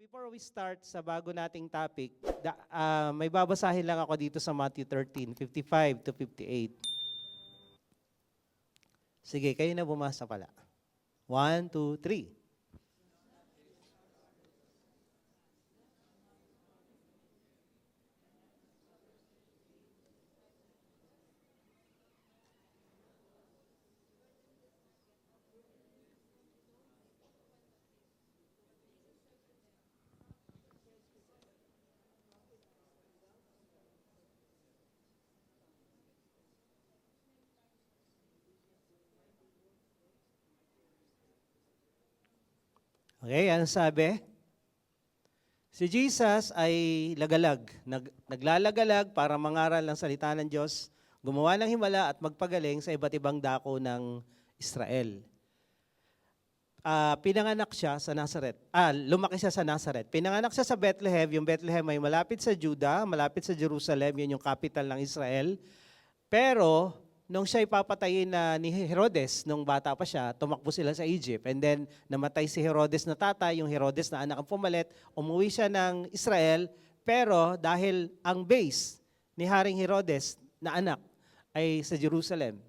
Before we start sa bago nating topic, may babasahin lang ako dito sa Matthew 13:55 to 58. Sige, kayo na bumasa pala. 1, 2, 3. Okay, ano sabi? Si Jesus ay lagalag, naglalagalag para mangaral ng salita ng Diyos, gumawa ng himala at magpagaling sa iba't ibang dako ng Israel. Pinanganak siya sa Nazareth. Lumaki siya sa Nazareth. Pinanganak siya sa Bethlehem. Yung Bethlehem ay malapit sa Judah, malapit sa Jerusalem, yun yung capital ng Israel. Pero nung siya ipapatayin ni Herodes, nung bata pa siya, tumakbo sila sa Egypt. And then, namatay si Herodes na tatay, yung Herodes na anak ang pumalit, umuwi siya ng Israel, pero dahil ang base ni Haring Herodes na anak ay sa Jerusalem,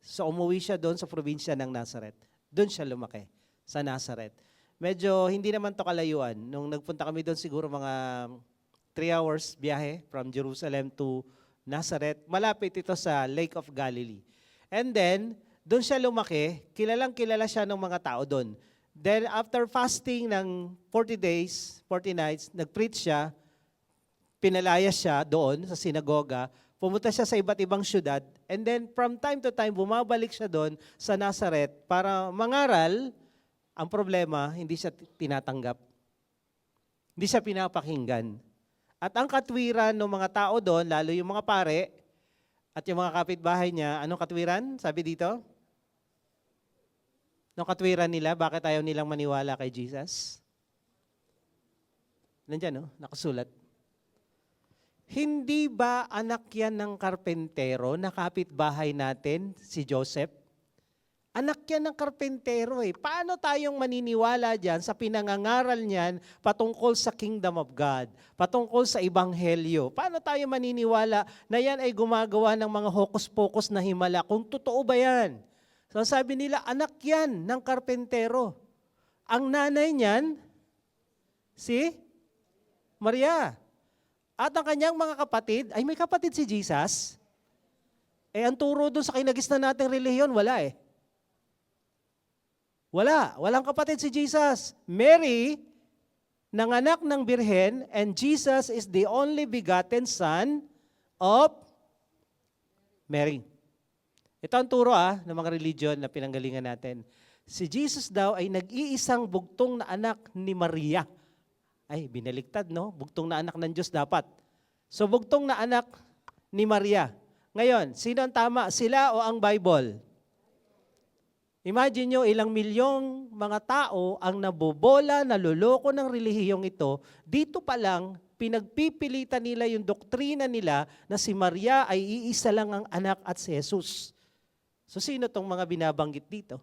so umuwi siya doon sa probinsya ng Nazareth. Doon siya lumaki, sa Nazareth. Medyo hindi naman to kalayuan. Nung nagpunta kami doon, siguro mga 3 hours biyahe from Jerusalem to Nazareth, malapit ito sa Lake of Galilee. And then, doon siya lumaki, kilalang-kilala siya ng mga tao doon. Then, after fasting ng 40 days, 40 nights, nag-preach siya, pinalayas siya doon sa sinagoga, pumunta siya sa iba't ibang syudad, and then from time to time, bumabalik siya doon sa Nazareth para mangaral. Ang problema, hindi siya tinatanggap. Hindi siya pinapakinggan. At ang katwiran ng mga tao doon, lalo yung mga pare at yung mga kapitbahay niya, anong katwiran? Sabi dito? Anong katwiran nila? Bakit ayaw nilang maniwala kay Jesus? Nandiyan, no? Nakasulat. Hindi ba anak yan ng karpentero na kapitbahay natin, si Joseph? Anak yan ng karpentero eh. Paano tayong maniniwala dyan sa pinangangaral niyan patungkol sa kingdom of God, patungkol sa ebanghelyo? Paano tayo maniniwala na yan ay gumagawa ng mga hokus-pokus na himala? Kung totoo ba yan? So sabi nila, anak yan ng karpentero. Ang nanay niyan, si Maria. At ang kanyang mga kapatid, ay may kapatid si Jesus. Ang turo doon sa kinagisnan nating relihiyon, wala eh. Walang kapatid si Jesus. Mary, nanganak ng birhen, and Jesus is the only begotten son of Mary. Ito ang turo ng mga religion na pinanggalingan natin. Si Jesus daw ay nag-iisang bugtong na anak ni Maria. Ay, binaliktad, no? Bugtong na anak ng Diyos dapat. So, bugtong na anak ni Maria. Ngayon, sino ang tama? Sila o ang Bible? Imagine nyo, ilang milyong mga tao ang nabobola, naluloko ng relihiyong ito. Dito pa lang, pinagpipilitan nila yung doktrina nila na si Maria ay iisa lang ang anak at si Jesus. So, sino tong mga binabanggit dito?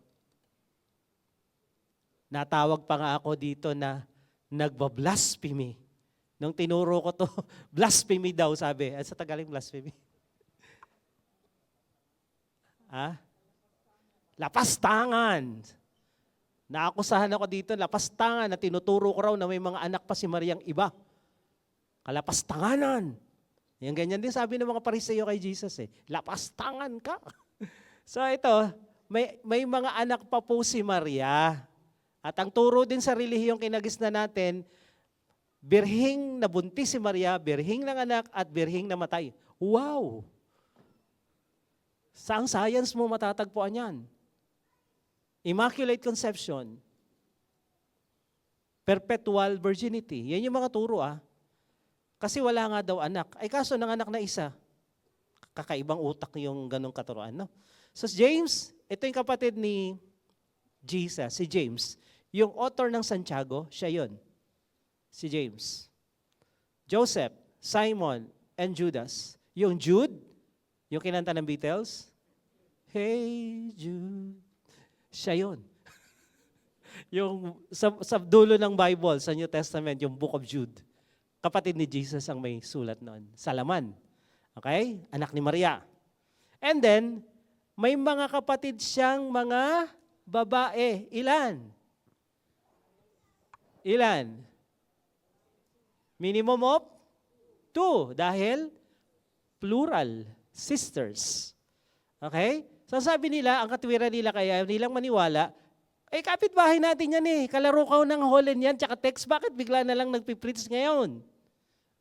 Natawag pa nga ako dito na nagbablasphemy. Nung tinuro ko to, blasphemy daw sabi. Sa Tagalog, blasphemy? Lapastangan. Naakusahan ako dito, lapastangan, na tinuturo ko raw na may mga anak pa si Mariang iba. Kalapastanganan. Yan ganyan din sabi ng mga Pariseo kay Jesus eh. Lapastangan ka. So ito, may mga anak pa po si Maria. At ang turo din sa relihiyong kinagisnan natin, birhing nabuntis si Maria, birhing ng anak, at birhing namatay. Wow! Saang science mo matatagpuan yan? Immaculate Conception, Perpetual Virginity. Yan yung mga turo Kasi wala nga daw anak. Ay kaso nanganak na isa. Kakaibang utak yung ganong katuruan. No? So James, ito yung kapatid ni Jesus, si James. Yung author ng Santiago, siya yun. Si James. Joseph, Simon, and Judas. Yung Jude, yung kinanta ng Beatles, Hey Jude. Siya yun. yung sa dulo ng Bible, sa New Testament, yung Book of Jude. Kapatid ni Jesus ang may sulat noon. Salaman. Okay? Anak ni Maria. And then, may mga kapatid siyang mga babae. Ilan? Ilan? Minimum of 2 dahil plural, sisters. Okay? So sabi nila, ang katwiran nila kaya nilang maniwala, kapitbahay natin yan kalaro ka ng Holland yan, tsaka text, bakit bigla na lang nagpipreach ngayon?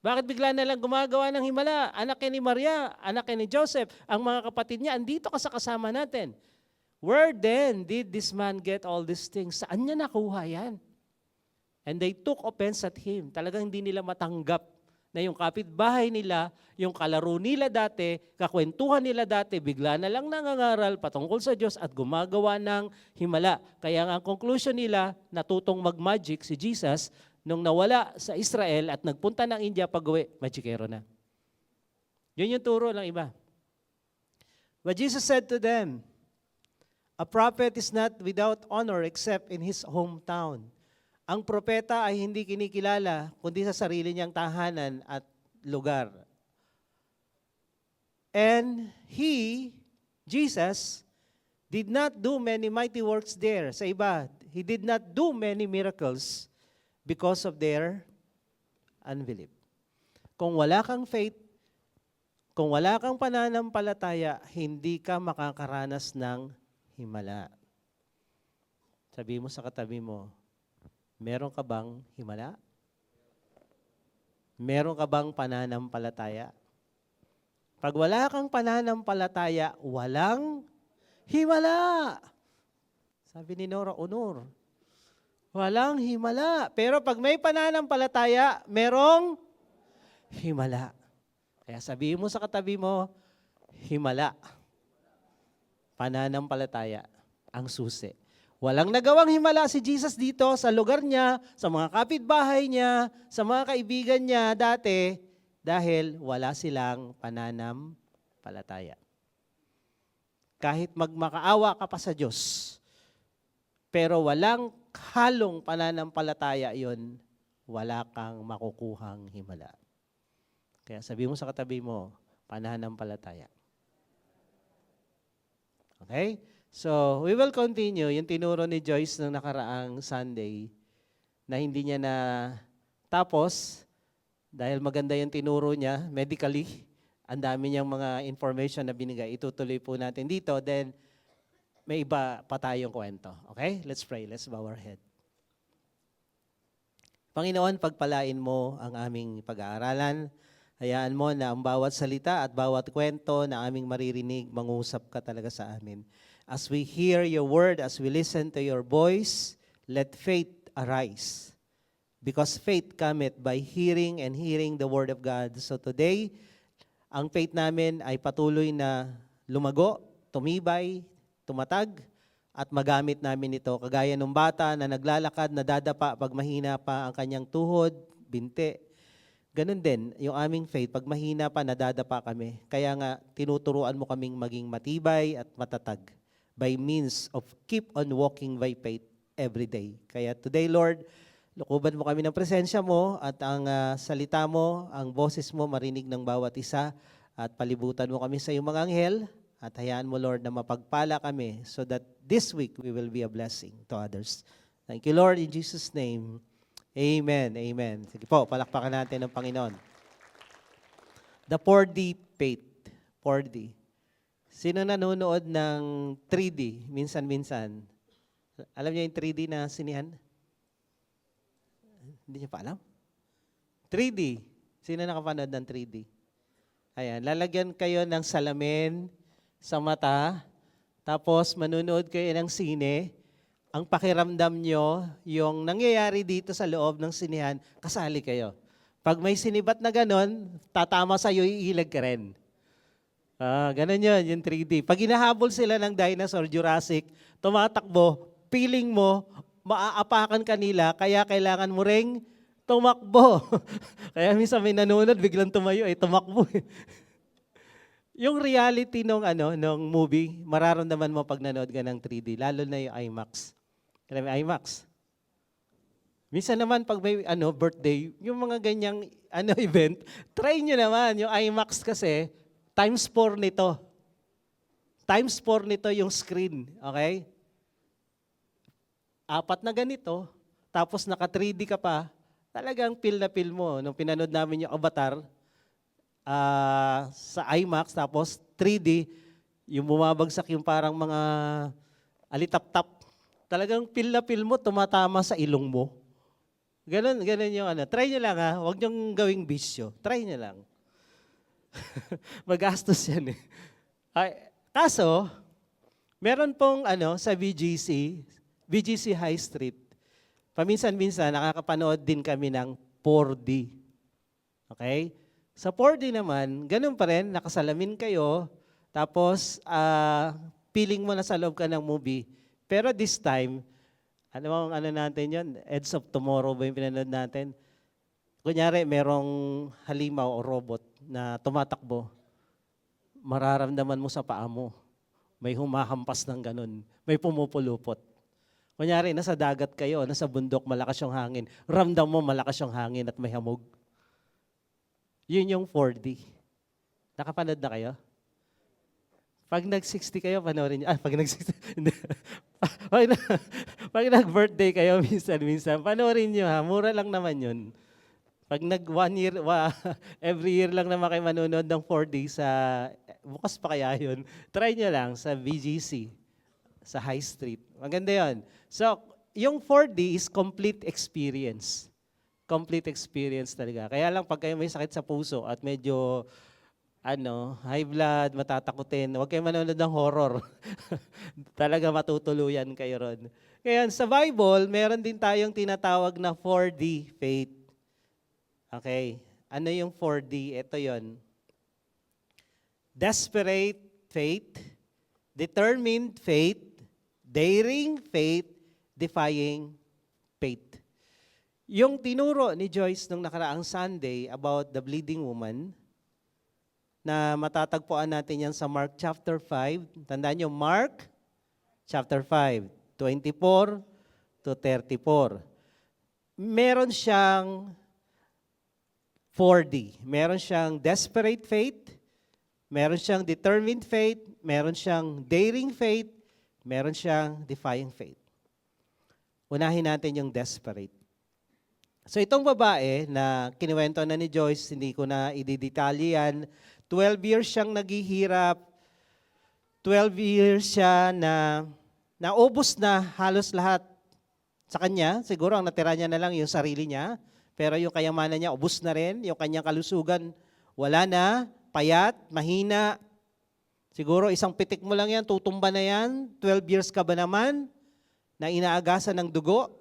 Bakit bigla na lang gumagawa ng himala? Anak ni Maria, anak ni Joseph, ang mga kapatid niya, andito ka sa kasama natin. Where then did this man get all these things? Saan niya nakuha yan? And they took offense at him. Talagang hindi nila matanggap na yung kapitbahay nila, yung kalaro nila dati, kakwentuhan nila dati, bigla na lang nangangaral patungkol sa Diyos at gumagawa ng himala. Kaya nga ang conclusion nila, natutong mag-magic si Jesus, nung nawala sa Israel at nagpunta ng India pag-uwi, magikero na. Yun yung turo ng iba. But Jesus said to them, a prophet is not without honor except in his hometown. Ang propeta ay hindi kinikilala kundi sa sarili niyang tahanan at lugar. And he, Jesus, did not do many mighty works there. Sa iba, he did not do many miracles because of their unbelief. Kung wala kang faith, kung wala kang pananampalataya, hindi ka makakaranas ng himala. Sabi mo sa katabi mo, meron ka bang himala? Meron ka bang pananampalataya? Pag wala kang pananampalataya, walang himala. Sabi ni Nora Honor, walang himala. Pero pag may pananampalataya, merong himala. Kaya sabihin mo sa katabi mo, himala. Pananampalataya ang susi. Walang nagawang himala si Jesus dito sa lugar niya, sa mga kapitbahay niya, sa mga kaibigan niya dati, dahil wala silang pananampalataya. Kahit magmakaawa ka pa sa Diyos, pero walang halong pananampalataya yon, wala kang makukuhang himala. Kaya sabi mo sa katabi mo, pananampalataya. Okay? So, we will continue yung tinuro ni Joyce ng nakaraang Sunday na hindi niya na tapos dahil maganda yung tinuro niya medically. Ang dami niyang mga information na binigay. Itutuloy po natin dito. Then, may iba pa tayong kwento. Okay? Let's pray. Let's bow our head. Panginoon, pagpalain mo ang aming pag-aaralan. Hayaan mo na ang bawat salita at bawat kwento na aming maririnig, mangusap ka talaga sa amin. As we hear your word, as we listen to your voice, let faith arise. Because faith cometh by hearing and hearing the word of God. So today, ang faith namin ay patuloy na lumago, tumibay, tumatag, at magamit namin ito. Kagaya ng bata na naglalakad, nadadapa pag mahina pa ang kanyang tuhod, binti. Ganun din, yung aming faith, pag mahina pa, nadadapa kami. Kaya nga, tinuturuan mo kaming maging matibay at matatag by means of keep on walking by faith every day. Kaya today, Lord, lukuban mo kami ng presensya mo at ang salita mo, ang boses mo marinig ng bawat isa at palibutan mo kami sa iyong mga anghel. At hayaan mo, Lord, na mapagpala kami so that this week we will be a blessing to others. Thank you, Lord, in Jesus' name. Amen. Amen. Sige po, palakpakan natin ng Panginoon. The 4D faith. 4D. Sino nanonood ng 3D minsan-minsan? Alam niyo yung 3D na sinihan? Hindi niyo pa alam? 3D. Sino nakapanood ng 3D? Ayan, lalagyan kayo ng salamin sa mata, tapos manunood kayo ng sine, ang pakiramdam nyo, yung nangyayari dito sa loob ng sinihan, kasali kayo. Pag may sinibat na ganon, tatama sa'yo, iilag ka rin. Ganon yun, yung 3D. Pag hinahabol sila ng dinosaur, Jurassic, tumatakbo, feeling mo, maaapakan kanila, kaya kailangan mo ring tumakbo. Kaya minsan may nanonood, biglang tumayo, tumakbo. Yung reality nung movie, mararamdaman mo pag nanood ka ng 3D, lalo na yung IMAX. Alam mo, IMAX? Minsan naman pag may birthday, yung mga ganyang event, try nyo naman. Yung IMAX kasi, times 4 nito. Times 4 nito yung screen. Okay? 4 na ganito, tapos naka 3D ka pa, talagang feel na feel mo. Nung pinanood namin yung Avatar sa IMAX, tapos 3D, yung bumabagsak yung parang mga alitap-tap, talagang feel na feel mo, tumatama sa ilong mo. Ganon yung Try nyo lang ha, huwag nyong gawing bisyo. Try nyo lang. Magastos yan eh. Kaso, meron pong sa BGC High Street, paminsan-minsan nakakapanood din kami ng 4D. Okay? Sa 4D naman, ganun pa rin, nakasalamin kayo, tapos feeling mo na sa loob ka ng movie. Pero this time, natin yun? Edge of Tomorrow ba yung pinanood natin? Kunyari, merong halimaw o robot na tumatakbo. Mararamdaman mo sa paa mo. May humahampas ng ganun. May pumupulupot. Kunyari, nasa dagat kayo, nasa bundok, malakas yung hangin. Ramdam mo, malakas yung hangin at may hamog. Yun yung 4D. Nakapanood na kayo? Pag nag-60 kayo, panoorin niyo. Pag nag-60, pag nag-birthday kayo, minsan, panoorin niyo ha. Mura lang naman yun. Pag nag-1 year, every year lang naman kayo manonood ng 4D sa, bukas pa kaya yun. Try niyo lang sa BGC, sa High Street. Maganda yun. So, yung 4D is complete experience. Complete experience talaga. Kaya lang pag kayo may sakit sa puso at medyo high blood, matatakutin. Huwag kayo manonood ng horror. Talaga matutuluyan kayo ron. Kaya sa Bible, meron din tayong tinatawag na 4D faith. Okay. Ano yung 4D? Ito yon. Desperate faith, determined faith, daring faith, defying faith. Yung tinuro ni Joyce nung nakaraang Sunday about the bleeding woman, na matatagpuan natin yan sa Mark chapter 5. Tandaan nyo, Mark chapter 5, 24 to 34. Meron siyang 4D. Meron siyang desperate faith, meron siyang determined faith, meron siyang daring faith, meron siyang defying faith. Unahin natin yung desperate. So itong babae na kinuwento na ni Joyce, hindi ko na ididetalye yan, 12 years siyang naghihirap, 12 years siya na naubos na halos lahat sa kanya. Siguro ang natira niya na lang yung sarili niya, pero yung kayamanan niya ubos na rin, yung kanyang kalusugan wala na, payat, mahina. Siguro isang pitik mo lang yan, tutumba na yan, 12 years ka ba naman na inaagasan ng dugo?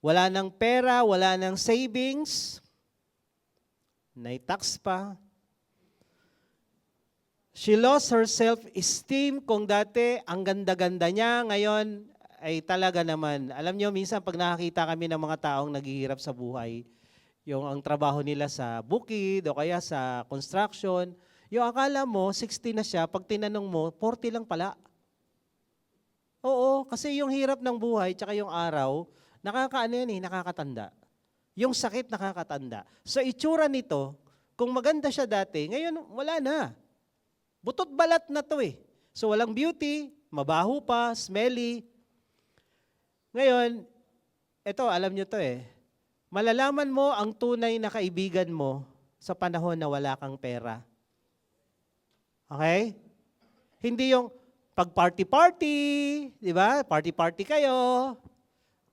Wala ng pera, wala ng savings, naitax pa. She lost her self-esteem. Kung dati ang ganda-ganda niya, ngayon ay talaga naman. Alam niyo, minsan pag nakakita kami ng mga taong naghihirap sa buhay, yung ang trabaho nila sa bukid o kaya sa construction, yung akala mo, 60 na siya, pag tinanong mo, 40 lang pala. Oo, kasi yung hirap ng buhay, tsaka yung araw, nakakatanda. Yung sakit nakakatanda. So itsura nito, kung maganda siya dati, ngayon wala na. Butot balat na to eh. So walang beauty, mabaho pa, smelly. Ngayon, ito alam nyo to eh. Malalaman mo ang tunay na kaibigan mo sa panahon na wala kang pera. Okay? Hindi yung pag party-party, di ba? Party-party kayo.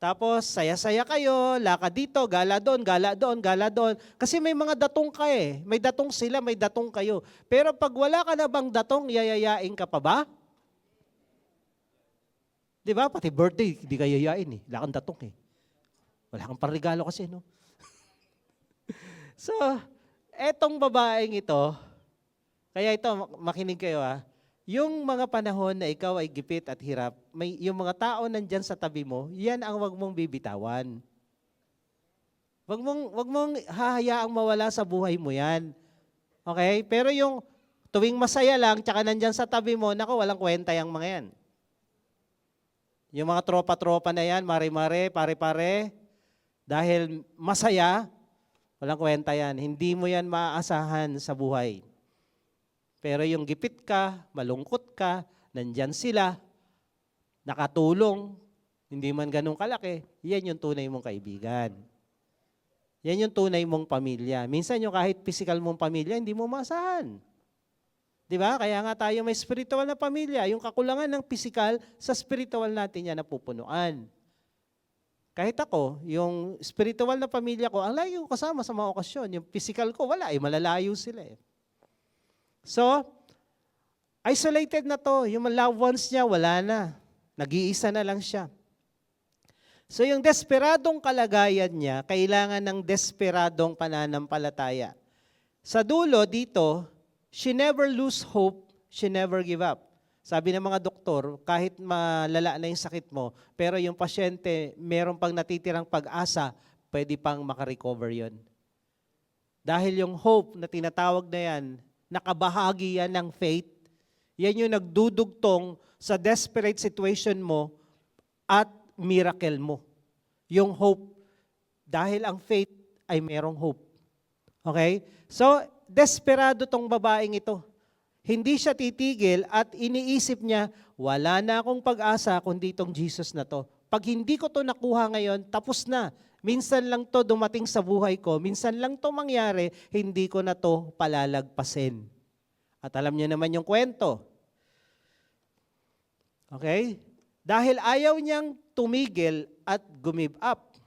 Tapos saya-saya kayo, lakad dito, gala doon, gala doon, gala doon. Kasi may mga datong ka eh. May datong sila, may datong kayo. Pero pag wala ka na bang datong, yayayain ka pa ba? Di ba? Pati birthday, hindi ka yayain eh. Wala kang datong eh. Wala kang parigalo kasi, no? So, etong babaeng ito, kaya ito, makinig kayo ah. Yung mga panahon na ikaw ay gipit at hirap, yung mga tao nandyan sa tabi mo, yan ang wag mong bibitawan. Wag mong hahayaang mawala sa buhay mo yan. Okay? Pero yung tuwing masaya lang, tsaka nandyan sa tabi mo, naku, walang kwenta yung mga yan. Yung mga tropa-tropa na yan, mare-mare, pare-pare, Dahil masaya, walang kwenta yan. Hindi mo yan maaasahan sa buhay. Pero yung gipit ka, malungkot ka, nandyan sila, nakatulong, hindi man ganun kalaki, yan yung tunay mong kaibigan. Yan yung tunay mong pamilya. Minsan yung kahit physical mong pamilya, hindi mo maasahan. Di ba? Kaya nga tayo may spiritual na pamilya. Yung kakulangan ng physical, sa spiritual natin yan napupunuan. Kahit ako, yung spiritual na pamilya ko, ang layo ko kasama sa mga okasyon. Yung physical ko, wala eh, malalayo sila eh. So, isolated na to. Yung loved ones niya, wala na. Nag-iisa na lang siya. So yung desperadong kalagayan niya, kailangan ng desperadong pananampalataya. Sa dulo dito, she never lose hope, she never give up. Sabi ng mga doktor, kahit malala na yung sakit mo, pero yung pasyente, meron pang natitirang pag-asa, pwede pang makarecover yun. Dahil yung hope na tinatawag na yan, nakabahagi yan ng faith, yan yung nagdudugtong sa desperate situation mo at miracle mo. Yung hope. Dahil ang faith ay merong hope. Okay? So, desperado tong babaeng ito. Hindi siya titigil at iniisip niya, wala na akong pag-asa kundi itong Jesus na to. Pag hindi ko to nakuha ngayon, tapos na. Minsan lang to dumating sa buhay ko, minsan lang to mangyari, hindi ko na to palalagpasin. At alam niyo naman yung kwento. Okay? Dahil ayaw niyang tumigil at gumive up.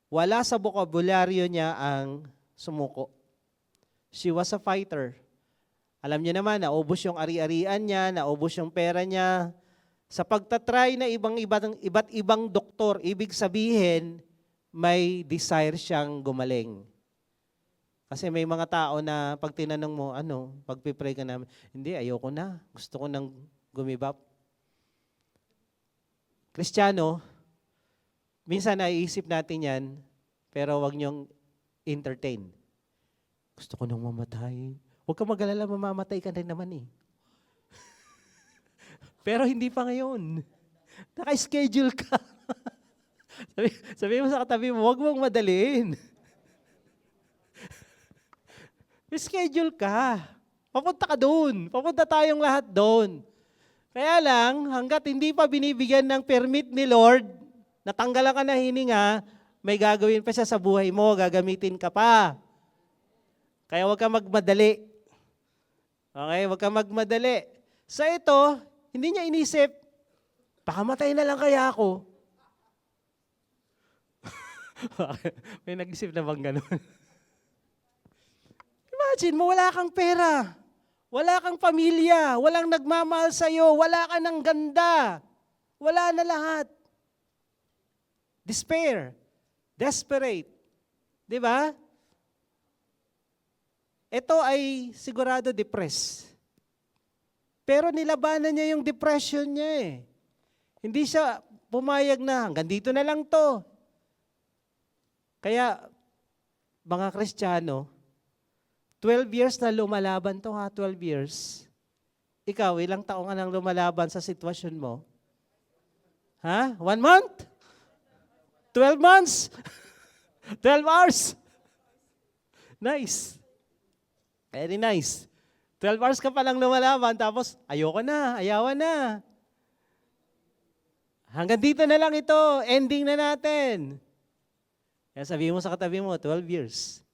Wala sa bokabularyo niya ang sumuko. She was a fighter. Alam niyo naman, naubos yung ari-arian niya, naubos yung pera niya. Sa pagtatry na iba't ibang doktor, ibig sabihin, may desire siyang gumaling. Kasi may mga tao na pag tinanong mo, pagpipray ka namin, hindi, ayoko na. Gusto ko nang gumive up. Kristiyano, minsan naiisip natin yan, pero wag niyong entertain. Gusto ko nang mamatay. Huwag ka mag-alala, mamamatay ka rin naman eh. Pero hindi pa ngayon. Naka-schedule ka. sabi mo sa katabi mo, huwag mong madaliin. Schedule ka. Papunta ka doon. Papunta tayong lahat doon. Kaya lang, hanggat hindi pa binibigyan ng permit ni Lord, natanggalan ka na hininga, may gagawin pa siya sa buhay mo, gagamitin ka pa. Kaya huwag ka magmadali. Okay, huwag ka magmadali. Sa ito, hindi niya inisip, baka matay na lang kaya ako. May nag-isip na bang gano'n? Imagine mo, wala kang pera. Wala kang pamilya, walang nagmamahal sa'yo, wala ka ng ganda. Wala na lahat. Despair. Desperate. Di ba? Ito ay sigurado depressed. Pero nilabanan niya yung depression niya eh. Hindi siya pumayag na, hanggang dito na lang to. Kaya, mga Kristiyano, 12 years na lumalaban to ha, 12 years. Ikaw, ilang taong ka nang lumalaban sa sitwasyon mo? Ha? 1 month? 12 months? 12 hours? Nice. Very nice. 12 hours ka palang lumalaban, tapos ayoko na, ayawan na. Hanggang dito na lang ito, ending na natin. Kaya sabihin mo sa katabi mo, 12 years.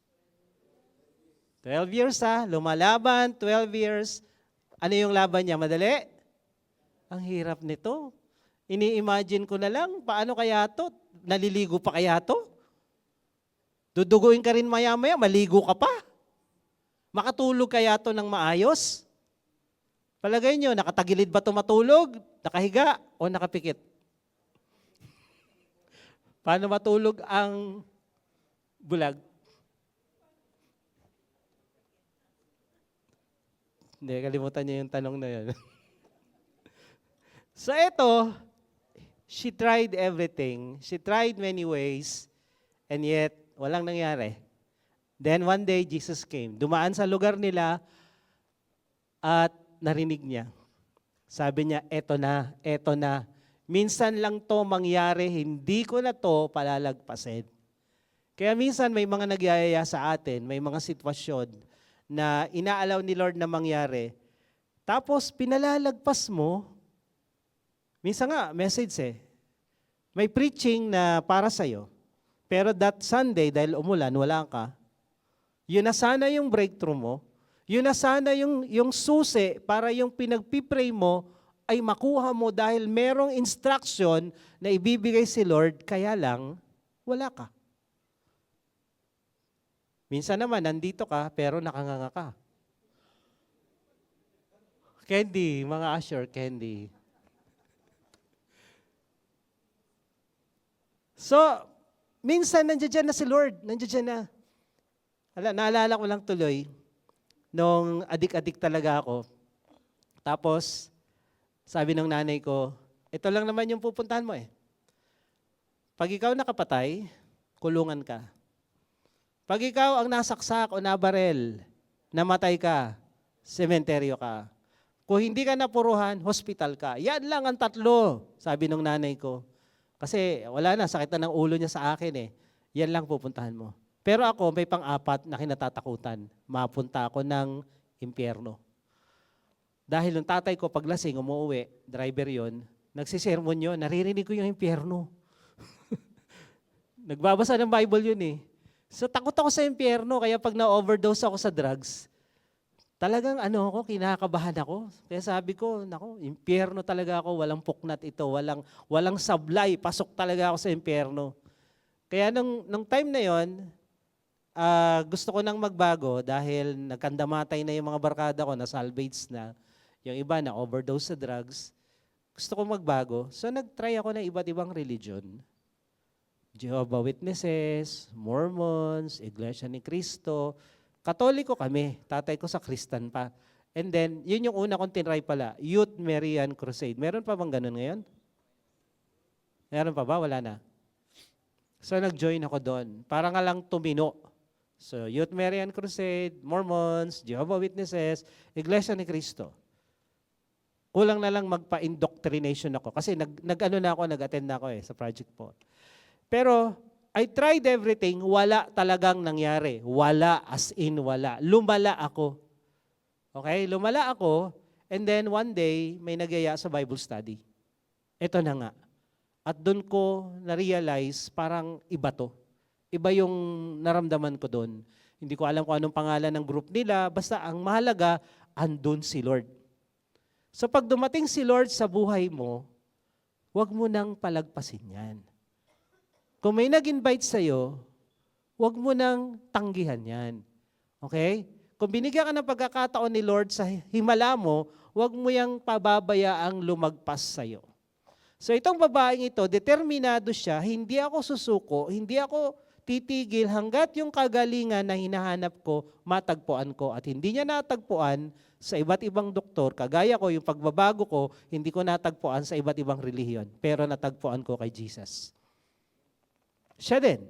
12 years ha, lumalaban, 12 years. Ano yung laban niya? Madali? Ang hirap nito. Ini-imagine ko na lang, paano kaya to? Naliligo pa kaya to? Duduguin ka rin maya-maya, maligo ka pa? Makatulog kaya to ng maayos? Palagay nyo, nakatagilid ba to matulog? Nakahiga o nakapikit? Paano matulog ang bulag? Hindi, kalimutan niyo yung tanong na yun. So ito, she tried everything. She tried many ways, and yet, walang nangyari. Then one day, Jesus came. Dumaan sa lugar nila at narinig niya. Sabi niya, eto na, eto na. Minsan lang to mangyari, hindi ko na to palalagpasin. Kaya minsan may mga nagyayaya sa atin, may mga sitwasyon na inaalaw ni Lord na mangyari, tapos pinalalagpas mo, minsan nga, message may preaching na para sa'yo, pero that Sunday, dahil umulan, wala ka, yun na sana yung breakthrough mo, yun na sana yung susi para yung pinagpipray mo ay makuha mo dahil merong instruction na ibibigay si Lord, kaya lang, wala ka. Minsan naman, nandito ka, pero nakanganga ka. Candy, mga Asher, candy. So, minsan nandiyan na si Lord, nandiyan na. Naalala ko lang tuloy, nung adik-adik talaga ako. Tapos, sabi ng nanay ko, ito lang naman yung pupuntahan mo eh. Pag ikaw nakapatay, kulungan ka. Pag ikaw ang nasaksak o nabarel, namatay ka, sementeryo ka. Kung hindi ka napuruhan, hospital ka. Yan lang ang tatlo, sabi ng nanay ko. Kasi wala na, sakit na ng ulo niya sa akin eh. Yan lang pupuntahan mo. Pero ako, may pang-apat na kinatatakutan. Mapunta ako ng impyerno. Dahil yung tatay ko, pag lasing, umuwi, driver yon, nagsisermon yun, naririnig ko yung impyerno. Nagbabasa ng Bible yun eh. So takot ako sa impyerno, kaya pag na-overdose ako sa drugs, talagang kinakabahan ako. Kaya sabi ko, impyerno talaga ako, walang puknat ito, walang sablay, pasok talaga ako sa impyerno. Kaya nung time na yon, gusto ko nang magbago dahil nagkandamatay na yung mga barkada ko, na-salvage na. Yung iba na overdose sa drugs. Gusto ko magbago. So nag-try ako ng iba't ibang religion. Jehovah Witnesses, Mormons, Iglesia ni Cristo. Katoliko kami. Tatay ko sa Kristan pa. And then, yun yung una kong tinry pala. Youth Marian Crusade. Meron pa bang ganun ngayon? Meron pa ba? Wala na. So nag-join ako doon. Para nga lang tumino. So Youth Marian Crusade, Mormons, Jehovah Witnesses, Iglesia ni Cristo. Kulang na lang magpa-indoctrination ako. Kasi nag-attend na ako sa project po. Pero I tried everything, wala talagang nangyari. Wala, as in wala. Lumala ako. Okay? Lumala ako, and then one day, may nagyaya sa Bible study. Ito na nga. At doon ko na-realize, parang iba to. Iba yung naramdaman ko doon. Hindi ko alam kung anong pangalan ng group nila, basta ang mahalaga, andun si Lord. So pag dumating si Lord sa buhay mo, huwag mo nang palagpasin yan. Kung may nag-invite sa'yo, huwag mo nang tanggihan yan. Okay? Kung binigyan ka ng pagkakataon ni Lord sa himala mo, huwag mo yang pababayaang lumagpas sa'yo. So itong babaeng ito, determinado siya, hindi ako susuko, hindi ako titigil hanggat yung kagalingan na hinahanap ko, matagpuan ko. At hindi niya natagpuan sa iba't ibang doktor, kagaya ko, yung pagbabago ko, hindi ko natagpuan sa iba't ibang relihiyon, pero natagpuan ko kay Jesus. Siya din.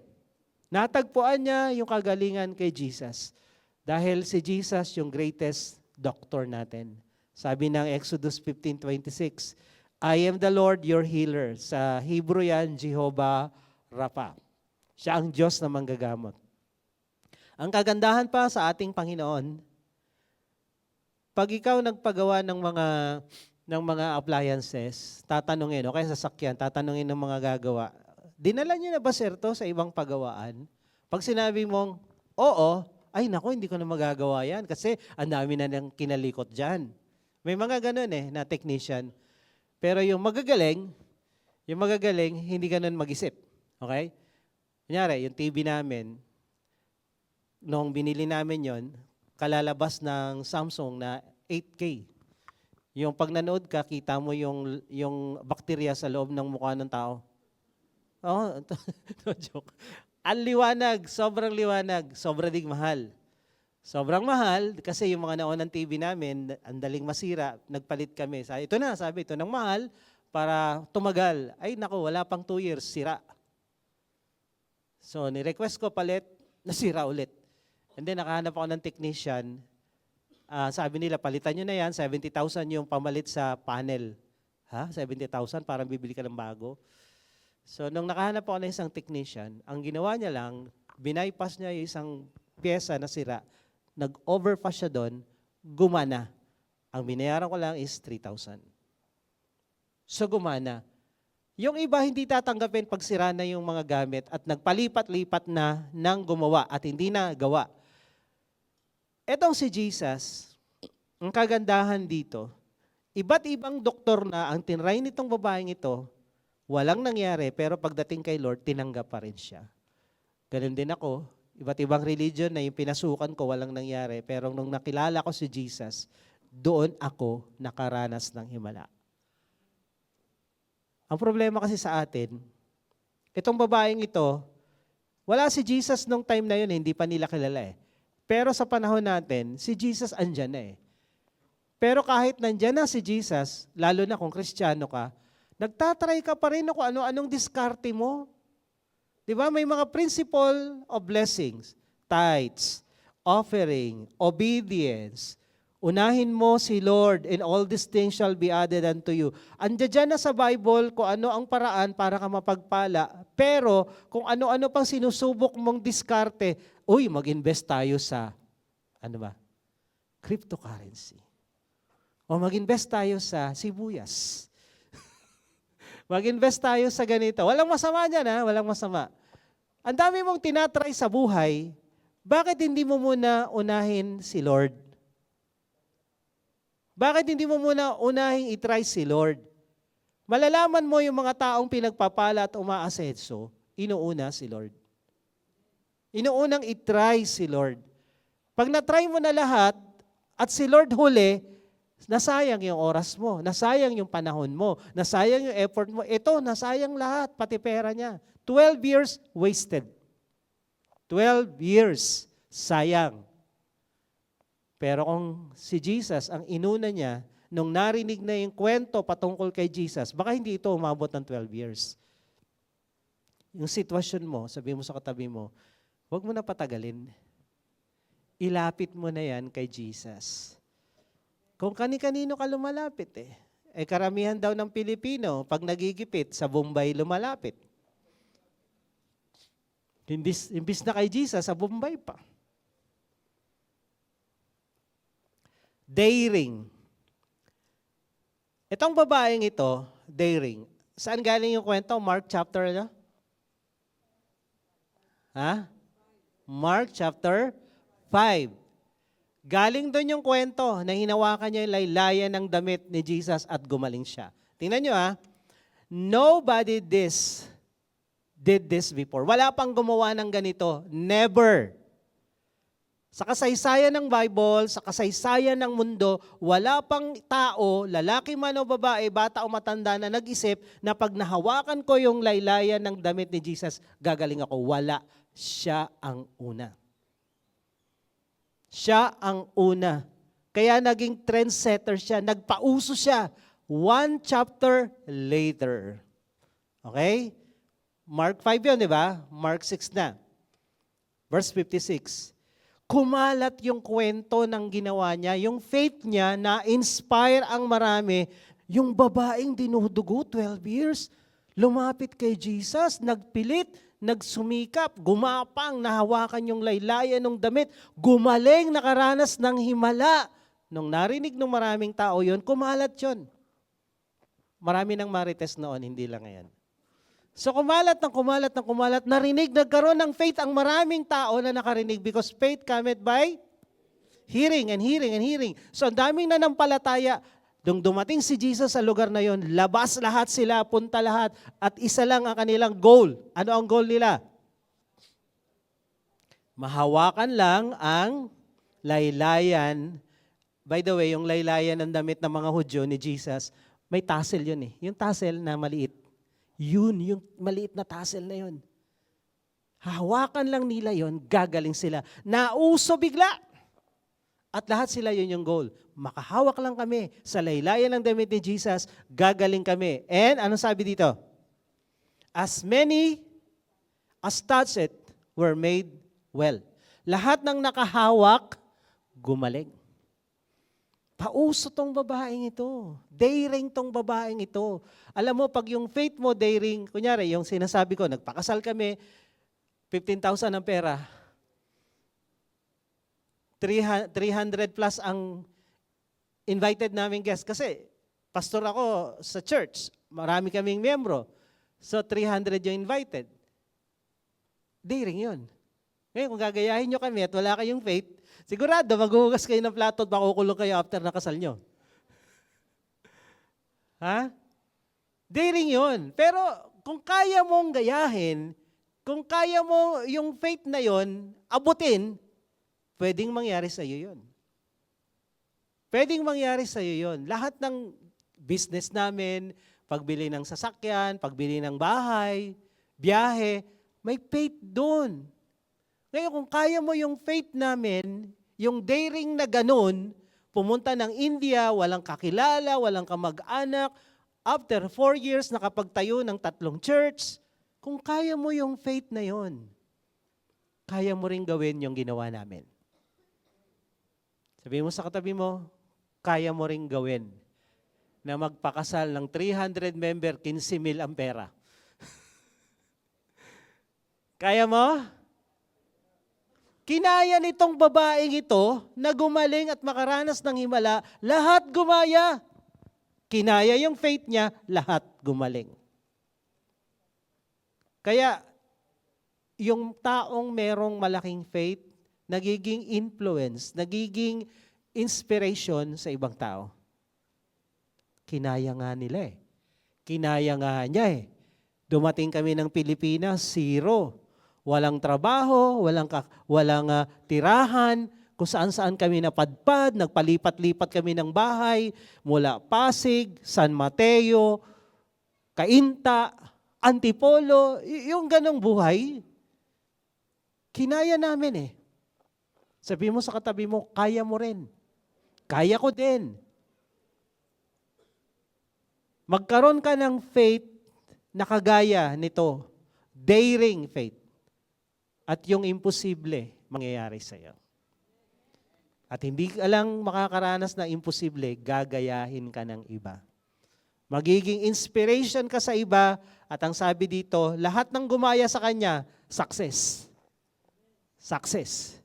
Natagpuan niya yung kagalingan kay Jesus. Dahil si Jesus yung greatest doctor natin. Sabi ng Exodus 15:26, I am the Lord your healer. Sa Hebrew yan, Jehovah Rapha. Siya ang Diyos na manggagamot. Ang kagandahan pa sa ating Panginoon, pag ikaw nagpagawa ng mga appliances, tatanungin, okay, sasakyan, tatanungin ng mga gagawa, dinala niyo na ba, sir, to sa ibang pagawaan? Pag sinabi mong, oo, ay nako, hindi ko na magagawa yan kasi ang dami na nang kinalikot dyan. May mga ganun na technician. Pero yung magagaling, hindi ganun mag-isip. Okay? Kunyari, yung TV namin, noong binili namin yon, kalalabas ng Samsung na 8K. Yung pag nanood ka, kita mo yung bakterya sa loob ng mukha ng tao. Oh, no joke. Ang liwanag, sobrang ding mahal. Sobrang mahal kasi yung mga naunang TV namin, ang daling masira, nagpalit kami. Ito nang mahal para tumagal. Ay nako, wala pang 2 years, sira. So ni-request ko palit, nasira ulit. And then nakahanap ako ng technician. Sabi nila, palitan nyo na yan, 70,000 yung pamalit sa panel. 70,000, parang bibili ka ng bago. So, nung nakahanap ako ng isang technician, ang ginawa niya lang, Binaypass niya yung isang pyesa na sira. Nag-overpass siya doon, gumana. Ang binayaran ko lang is 3,000. So gumana. Yung iba hindi tatanggapin pag sira na yung mga gamit at nagpalipat-lipat na ng gumawa at hindi na gawa. Etong si Jesus, ang kagandahan dito, iba't ibang doktor na ang tinry nitong babaeng ito, walang nangyari, pero pagdating kay Lord, tinanggap pa rin siya. Ganun din ako, iba't ibang religion na yung pinasukan ko, walang nangyari, pero nung nakilala ko si Jesus, doon ako nakaranas ng himala. Ang problema kasi sa atin, itong babaeng ito, wala si Jesus nung time na yun, hindi pa nila kilala eh. Pero sa panahon natin, si Jesus andyan na eh. Pero kahit nandyan na si Jesus, lalo na kung Kristiyano ka, nagtatry ka pa rin kung ano-anong diskarte mo. Di ba? May mga principle of blessings, tithes, offering, obedience. Unahin mo si Lord and all these things shall be added unto you. Andiyan na sa Bible kung ano ang paraan para ka mapagpala. Pero kung ano-ano pang sinusubok mong diskarte, mag-invest tayo sa, cryptocurrency. O mag-invest tayo sa sibuyas. Mag-invest tayo sa ganito. Walang masama dyan, ha? Walang masama. Ang dami mong tinatry sa buhay, bakit hindi mo muna unahin si Lord? Bakit hindi mo muna unahing itry si Lord? Malalaman mo yung mga taong pinagpapala at umaasenso, inuuna si Lord. Inuunang itry si Lord. Pag na-try mo na lahat at si Lord huli, nasayang yung oras mo, nasayang yung panahon mo, nasayang yung effort mo. Ito, nasayang lahat, pati pera niya. 12 years wasted. 12 years, sayang. Pero kung si Jesus, ang inuna niya, nung narinig na yung kwento patungkol kay Jesus, baka hindi ito umabot ng 12 years. Yung sitwasyon mo, sabi mo sa katabi mo, huwag mo na patagalin. Ilapit mo na yan kay Jesus. Kung kani-kanino ka lumalapit eh. Karamihan daw ng Pilipino, pag nagigipit, sa Bombay lumalapit. Imbis na kay Jesus, sa Bombay pa. Daring. Itong babaeng ito, daring. Saan galing yung kwento? Mark chapter ano? Mark chapter 5. Galing doon yung kwento na hinawakan niya yung laylayan ng damit ni Jesus at gumaling siya. Tingnan nyo Nobody did this before. Wala pang gumawa ng ganito. Never. Sa kasaysayan ng Bible, sa kasaysayan ng mundo, wala pang tao, lalaki man o babae, bata o matanda na nag-isip na pag nahawakan ko yung laylayan ng damit ni Jesus, gagaling ako. Wala. Siya ang una. Siya ang una. Kaya naging trendsetter siya, nagpauso siya. 1 chapter later. Okay? Mark 5 yun, di ba? Mark 6 na. Verse 56. Kumalat yung kwento ng ginawa niya, yung faith niya na-inspire ang marami, yung babaeng dinudugo 12 years, lumapit kay Jesus, nagpilit, nagsumikap, gumapang, nahawakan yung laylayan ng damit, gumaling, nakaranas ng himala. Nung narinig ng maraming tao yun, kumalat yun. Marami nang marites noon, hindi lang ngayon. So kumalat, narinig, nagkaroon ng faith ang maraming tao na nakarinig because faith cometh by hearing and hearing and hearing. So ang daming nanampalataya. Nung dumating si Jesus sa lugar na yon, labas lahat sila, punta lahat, at isa lang ang kanilang goal. Ano ang goal nila? Mahawakan lang ang laylayan. By the way, yung laylayan ng damit ng mga Hudyo ni Jesus, may tassel yun eh. Yung tassel na maliit. Yun, yung maliit na tassel na yun. Hawakan lang nila yun, gagaling sila. Nauso bigla. At lahat sila yun yung goal. Makahawak lang kami sa laylayan ng damit ni Jesus, gagaling kami. And anong sabi dito? As many as touched it were made well. Lahat ng nakahawak, gumaling. Pauso tong babaeng ito. Daring tong babaeng ito. Alam mo, pag yung faith mo daring, kunyari, yung sinasabi ko, nagpakasal kami, 15,000 ang pera. 300 plus ang invited namin guest. Kasi pastor ako sa church. Marami kaming miyembro. So 300 yung invited. Daring yun. Ngayon kung gagayahin nyo kami at wala kayong faith, sigurado maghuhugas kayo ng plato at makukulong kayo after nakasal nyo. Ha? Daring yun. Pero kung kaya mong gayahin, kung kaya mo yung faith na yon abutin, pwedeng mangyari sa iyo yun. Pwedeng mangyari sa iyo yun. Lahat ng business namin, pagbili ng sasakyan, pagbili ng bahay, biyahe, may faith doon. Ngayon, kung kaya mo yung faith namin, yung daring na ganun, pumunta ng India, walang kakilala, walang kamag-anak, after 4 years, nakapagtayo ng 3 church, kung kaya mo yung faith na yon, kaya mo rin gawin yung ginawa namin. Sabihin mo sa katabi mo, kaya mo rin gawin na magpakasal ng 300 member, 15,000 ang pera. Kaya mo? Kinaya nitong babaeng ito na gumaling at makaranas ng himala, lahat gumaya. Kinaya yung faith niya, lahat gumaling. Kaya, yung taong merong malaking faith, nagiging influence, nagiging inspiration sa ibang tao. Kinaya nga nila eh. Kinaya nga niya eh. Dumating kami ng Pilipinas, 0. Walang trabaho, walang tirahan, kung saan-saan kami napadpad, nagpalipat-lipat kami ng bahay, mula Pasig, San Mateo, Cainta, Antipolo, yung ganong buhay, kinaya namin eh. Sabi mo sa katabi mo, kaya mo rin. Kaya ko din. Magkaroon ka ng faith na kagaya nito, daring faith. At yung imposible, mangyayari sa iyo. At hindi ka lang makakaranas ng imposible, gagayahin ka ng iba. Magiging inspiration ka sa iba, at ang sabi dito, lahat ng gumaya sa kanya, success. Success.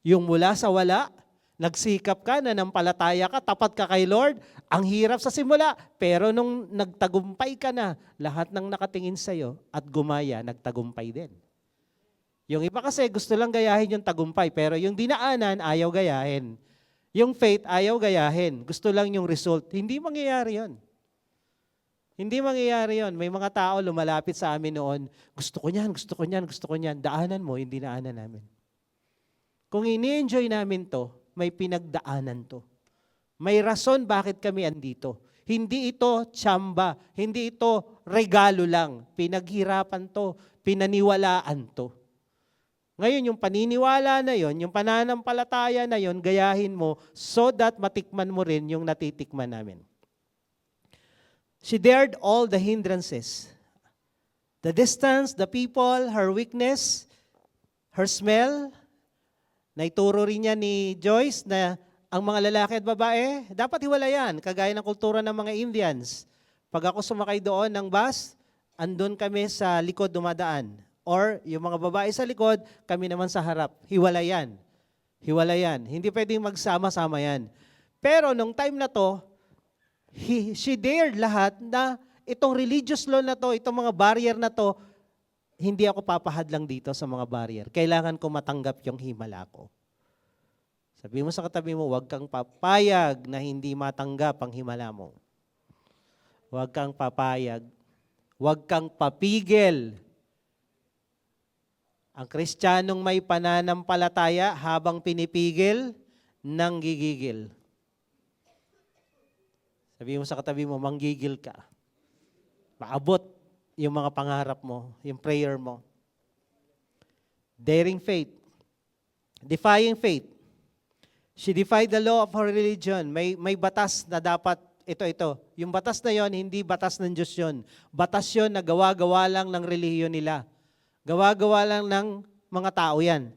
Yung mula sa wala, nagsikap ka, nanampalataya ka, tapat ka kay Lord, ang hirap sa simula, pero nung nagtagumpay ka na, lahat ng nakatingin sa iyo at gumaya, nagtagumpay din. Yung iba kasi gusto lang gayahin yung tagumpay, pero yung dinaanan, ayaw gayahin. Yung faith, ayaw gayahin. Gusto lang yung result. Hindi mangyayari yun. Hindi mangyayari yun. May mga tao lumalapit sa amin noon, gusto ko niyan, gusto ko niyan, gusto ko niyan. Daanan mo, hindi daanan namin. Kung ini-enjoy namin to, may pinagdaanan to. May rason bakit kami andito. Hindi ito tsamba, hindi ito regalo lang. Pinaghirapan to, pinaniwalaan to. Ngayon, yung paniniwala na yon, yung pananampalataya na yon, gayahin mo so that matikman mo rin yung natitikman namin. She dared all the hindrances. The distance, the people, her weakness, her smell. Naituro rin niya ni Joyce na ang mga lalaki at babae, dapat hiwalayan, kagaya ng kultura ng mga Indians. Pag ako sumakay doon ng bus, andun kami sa likod dumadaan. Or yung mga babae sa likod, kami naman sa harap. Hiwalayan. Hiwalayan. Hindi pwedeng magsama-sama yan. Pero nung time na to, she dared lahat na itong religious law na to, itong mga barrier na to, hindi ako papahad lang dito sa mga barrier. Kailangan ko matanggap yung himala ko. Sabi mo sa katabi mo, huwag kang papayag na hindi matanggap ang himala mo. Huwag kang papayag. Huwag kang papigil. Ang Kristiyanong may pananampalataya habang pinipigil, nanggigigil. Sabi mo sa katabi mo, manggigil ka. Maabot yung mga pangarap mo, yung prayer mo. Daring faith. Defying faith. She defied the law of her religion. May batas na dapat, ito. Yung batas na yon, hindi batas ng Diyos yun. Batas yun na gawa-gawa lang ng relihiyon nila. Gawa-gawa lang ng mga tao yan.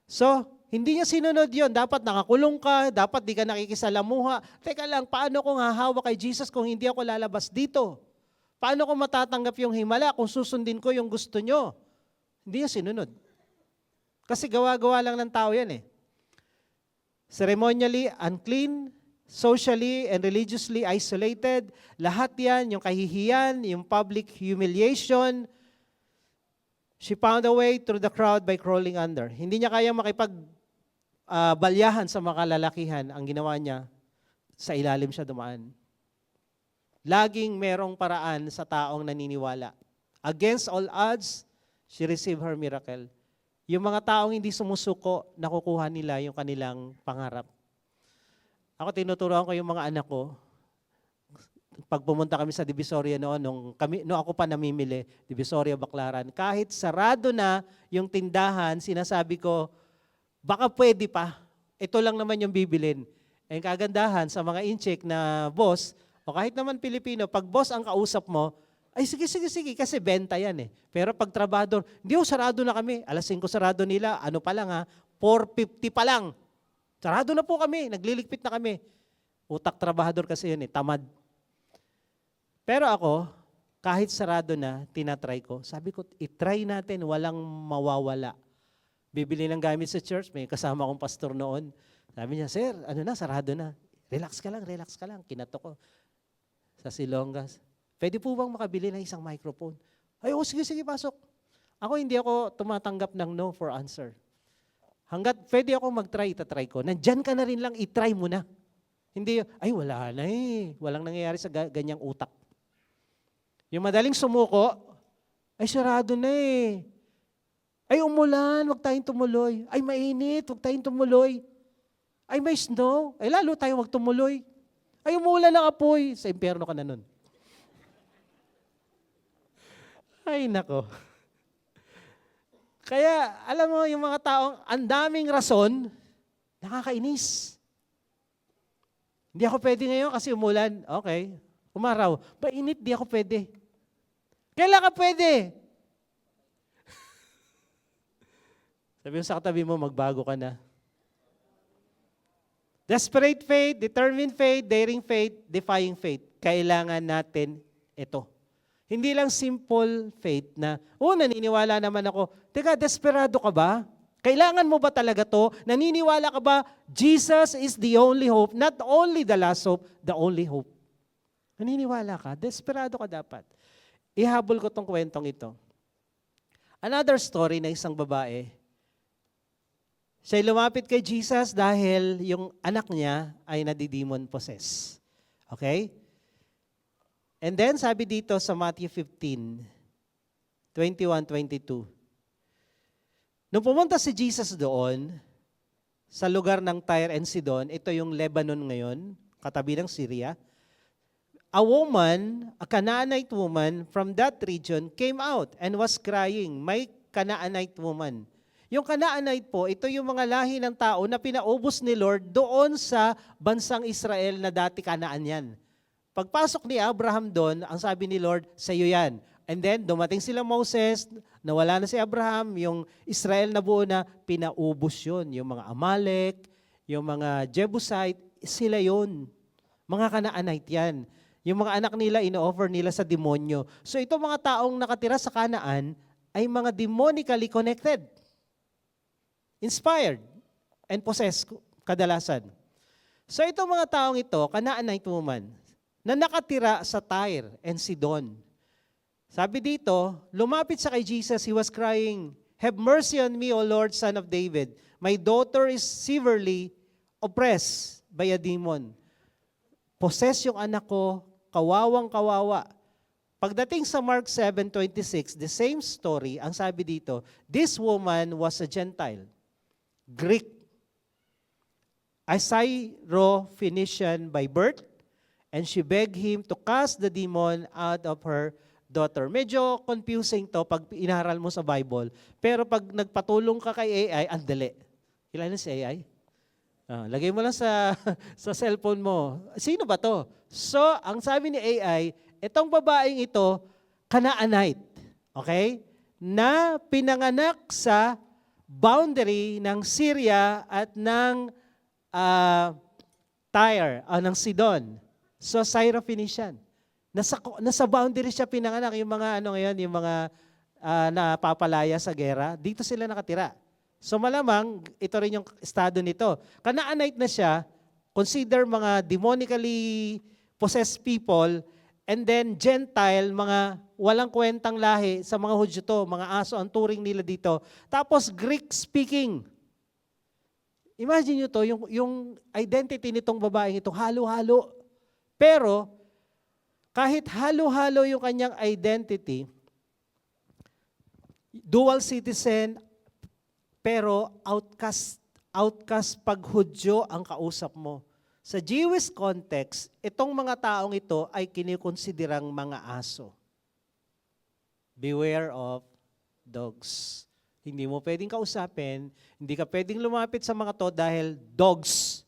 So, hindi niya sinunod yon. Dapat nakakulong ka, dapat di ka nakikisalamuha. Teka lang, paano kung hahawa kay Jesus kung hindi ako lalabas dito? Paano ko matatanggap yung himala kung susundin ko yung gusto nyo? Hindi niya sinunod. Kasi gawa-gawa lang ng tao yan eh. Ceremonially unclean, socially and religiously isolated, lahat yan, yung kahihiyan, yung public humiliation. She found a way through the crowd by crawling under. Hindi niya kayang balyahan sa mga kalalakihan. Ang ginawa niya, sa ilalim siya dumaan. Laging merong paraan sa taong naniniwala. Against all odds, she received her miracle. Yung mga taong hindi sumusuko, nakukuha nila yung kanilang pangarap. Ako, tinuturuan ko yung mga anak ko. Pag pumunta kami sa Divisoria noon, nung ako pa namimili, Divisoria, Baclaran, kahit sarado na yung tindahan, sinasabi ko, baka pwede pa. Ito lang naman yung bibilin. Ang kagandahan sa mga incheck na boss, o kahit naman Pilipino, pag boss ang kausap mo, ay sige, kasi benta yan eh. Pero pag trabador, hindi sarado na kami. Alas 5 sarado nila, ano pa lang 4:50 pa lang. Sarado na po kami, nagliligpit na kami. Utak trabahador kasi yun eh, tamad. Pero ako, kahit sarado na, tinatry ko. Sabi ko, itry natin, walang mawawala. Bibili ng gamit sa church, may kasama akong pastor noon. Sabi niya, sir, sarado na. Relax ka lang. Kinato ko sa Silongas. Pwede po bang makabili ng isang microphone? Ay, sige, pasok. Ako, hindi ako tumatanggap ng no for answer. Hanggat pwede ako mag-try, itatry ko. Nandyan ka na rin lang, itry mo na. Hindi, ay wala na eh. Walang nangyayari sa ganyang utak. Yung madaling sumuko, ay sarado na eh. Ay umulan, wag tayong tumuloy. Ay mainit, wag tayong tumuloy. Ay may snow, ay lalo tayo wag tumuloy. Ay umulan ng apoy, sa impyerno ka na nun. Ay nako. Kaya alam mo yung mga taong ang daming rason, nakakainis. Hindi ako pwede ngayon kasi umulan. Okay. Umaraw. Mainit, di ako pwede. Kailan ka pwede? Sabi mo sa katabi mo, magbago ka na. Desperate faith, determined faith, daring faith, defying faith. Kailangan natin ito. Hindi lang simple faith na, naniniwala naman ako. Teka, desperado ka ba? Kailangan mo ba talaga to? Naniniwala ka ba? Jesus is the only hope, not only the last hope, the only hope. Naniniwala ka? Desperado ka dapat. Ihabol ko tong kwentong ito. Another story na isang babae. Siya'y lumapit kay Jesus dahil yung anak niya ay nadidemon possess. Okay? And then sabi dito sa Matthew 15, 21-22. Nung pumunta si Jesus doon, sa lugar ng Tyre and Sidon, ito yung Lebanon ngayon, katabi ng Syria, a Canaanite woman from that region came out and was crying. May Canaanite woman. Yung Canaanite po, ito yung mga lahi ng tao na pinaubos ni Lord doon sa bansang Israel na dati Kanaan yan. Pagpasok ni Abraham doon, ang sabi ni Lord, sa iyo yan. And then, dumating sila Moses, nawala na si Abraham, yung Israel na buo na, pinaubos yun. Yung mga Amalek, yung mga Jebusite, sila yun. Mga Canaanite yan. Yung mga anak nila, ino-offer nila sa demonyo. So itong mga taong nakatira sa Kanaan ay mga demonically connected. Inspired and possessed kadalasan. So itong mga taong ito, Canaanite woman, na nakatira sa Tyre and Sidon. Sabi dito, lumapit sa kay Jesus, he was crying, "Have mercy on me, O Lord, Son of David. My daughter is severely oppressed by a demon." Possess yung anak ko, kawawang-kawawa. Pagdating sa Mark 7:26, the same story, ang sabi dito, this woman was a Gentile, Greek, a Syro-Phoenician by birth, and she begged him to cast the demon out of her daughter. Medyo confusing to pag inaral mo sa Bible, pero pag nagpatulong ka kay AI, ang dali. Kilala si AI? Lagay mo lang sa cellphone mo. Sino ba to? So, ang sabi ni AI, itong babaeng ito, Canaanite. Okay? Na pinanganak sa boundary ng Syria at ng Tyre, ng Sidon. So, Syro-Phoenician. Nasa boundary siya pinanganak. Yung mga, ngayon, yung mga napapalaya sa gera, dito sila nakatira. So malamang, ito rin yung estado nito. Canaanite na siya, consider mga demonically possessed people, and then Gentile, mga walang kwentang lahi sa mga Hudyo to, mga aso ang turing nila dito. Tapos Greek speaking. Imagine nyo to, yung identity nitong babaeng ito, halo-halo. Pero, kahit halo-halo yung kanyang identity, dual citizen, pero outcast pag Hudyo ang kausap mo. Sa Jewish context, itong mga taong ito ay kinikonsiderang mga aso. Beware of dogs. Hindi mo pwedeng kausapin, hindi ka pwedeng lumapit sa mga to dahil dogs.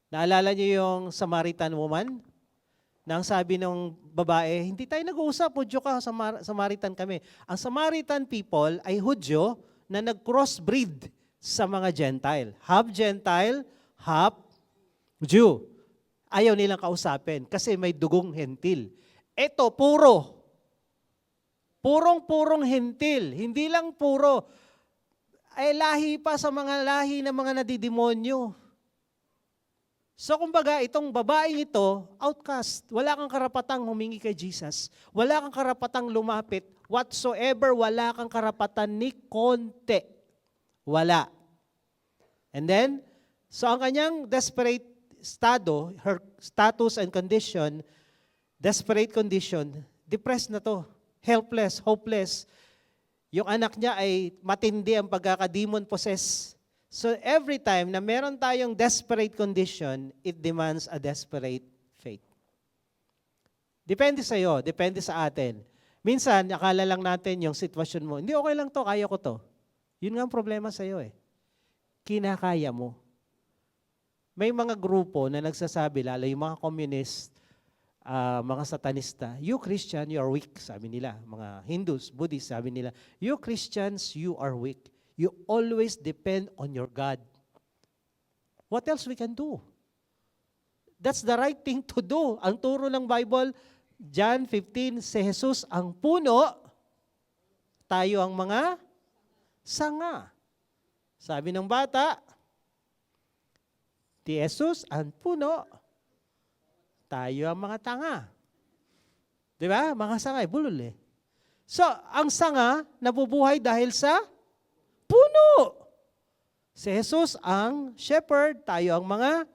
Naalala niyo yung Samaritan woman? Nang sabi ng babae, hindi tayo nag-uusap, Hudyo ka, Samaritan kami. Ang Samaritan people ay Hudyo na nag-crossbreed sa mga Gentile. Half Gentile, half Jew. Ayaw nilang kausapin kasi may dugong hentil. Ito, purong hentil. Hindi lang puro. Ay lahi pa sa mga lahi ng mga nadidemonyo. So kumbaga, itong babaeng ito, outcast. Wala kang karapatang humingi kay Jesus. Wala kang karapatang lumapit. Whatsoever, wala kang karapatan ni konti. Wala. And then, so ang kanyang desperate estado, her status and condition, desperate condition, depressed na to. Helpless, hopeless. Yung anak niya ay matindi ang pagkaka-demon possess. So every time na meron tayong desperate condition, it demands a desperate faith. Depende sa iyo, depende sa atin. Minsan, akala lang natin yung sitwasyon mo, hindi, okay lang to, kaya ko to. Yun nga ang problema sa iyo eh. Kinakaya mo. May mga grupo na nagsasabi, lalo yung mga communist, mga satanista, you Christian, you are weak, sabi nila. Mga Hindus, Buddhists, sabi nila, you Christians, you are weak. You always depend on your God. What else we can do? That's the right thing to do. Ang turo ng Bible, John 15, si Jesus ang puno, tayo ang mga sanga. Sabi ng bata, si Jesus ang puno, tayo ang mga tanga. Di ba? Mga sanga, bulol eh. So, ang sanga nabubuhay dahil sa puno. Si Jesus ang shepherd, tayo ang mga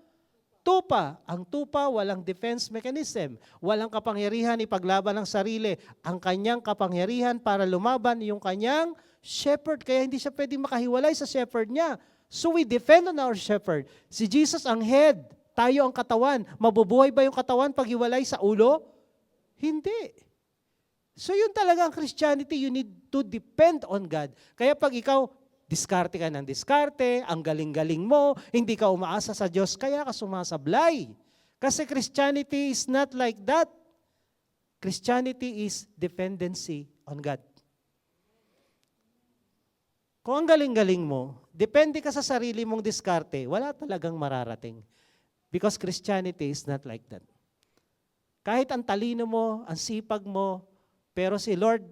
tupa. Ang tupa, walang defense mechanism. Walang kapangyarihan ipaglaban ng sarili. Ang kanyang kapangyarihan para lumaban yung kanyang shepherd. Kaya hindi siya pwedeng makahiwalay sa shepherd niya. So we depend on our shepherd. Si Jesus ang head, tayo ang katawan. Mabubuhay ba yung katawan pag hiwalay sa ulo? Hindi. So yun talaga ang Christianity, you need to depend on God. Kaya pag ikaw, diskarte ka ng diskarte, ang galing-galing mo, hindi ka umaasa sa Diyos, kaya ka sumasablay. Kasi Christianity is not like that. Christianity is dependency on God. Kung ang galing-galing mo, depende ka sa sarili mong diskarte, wala talagang mararating. Because Christianity is not like that. Kahit ang talino mo, ang sipag mo, pero si Lord,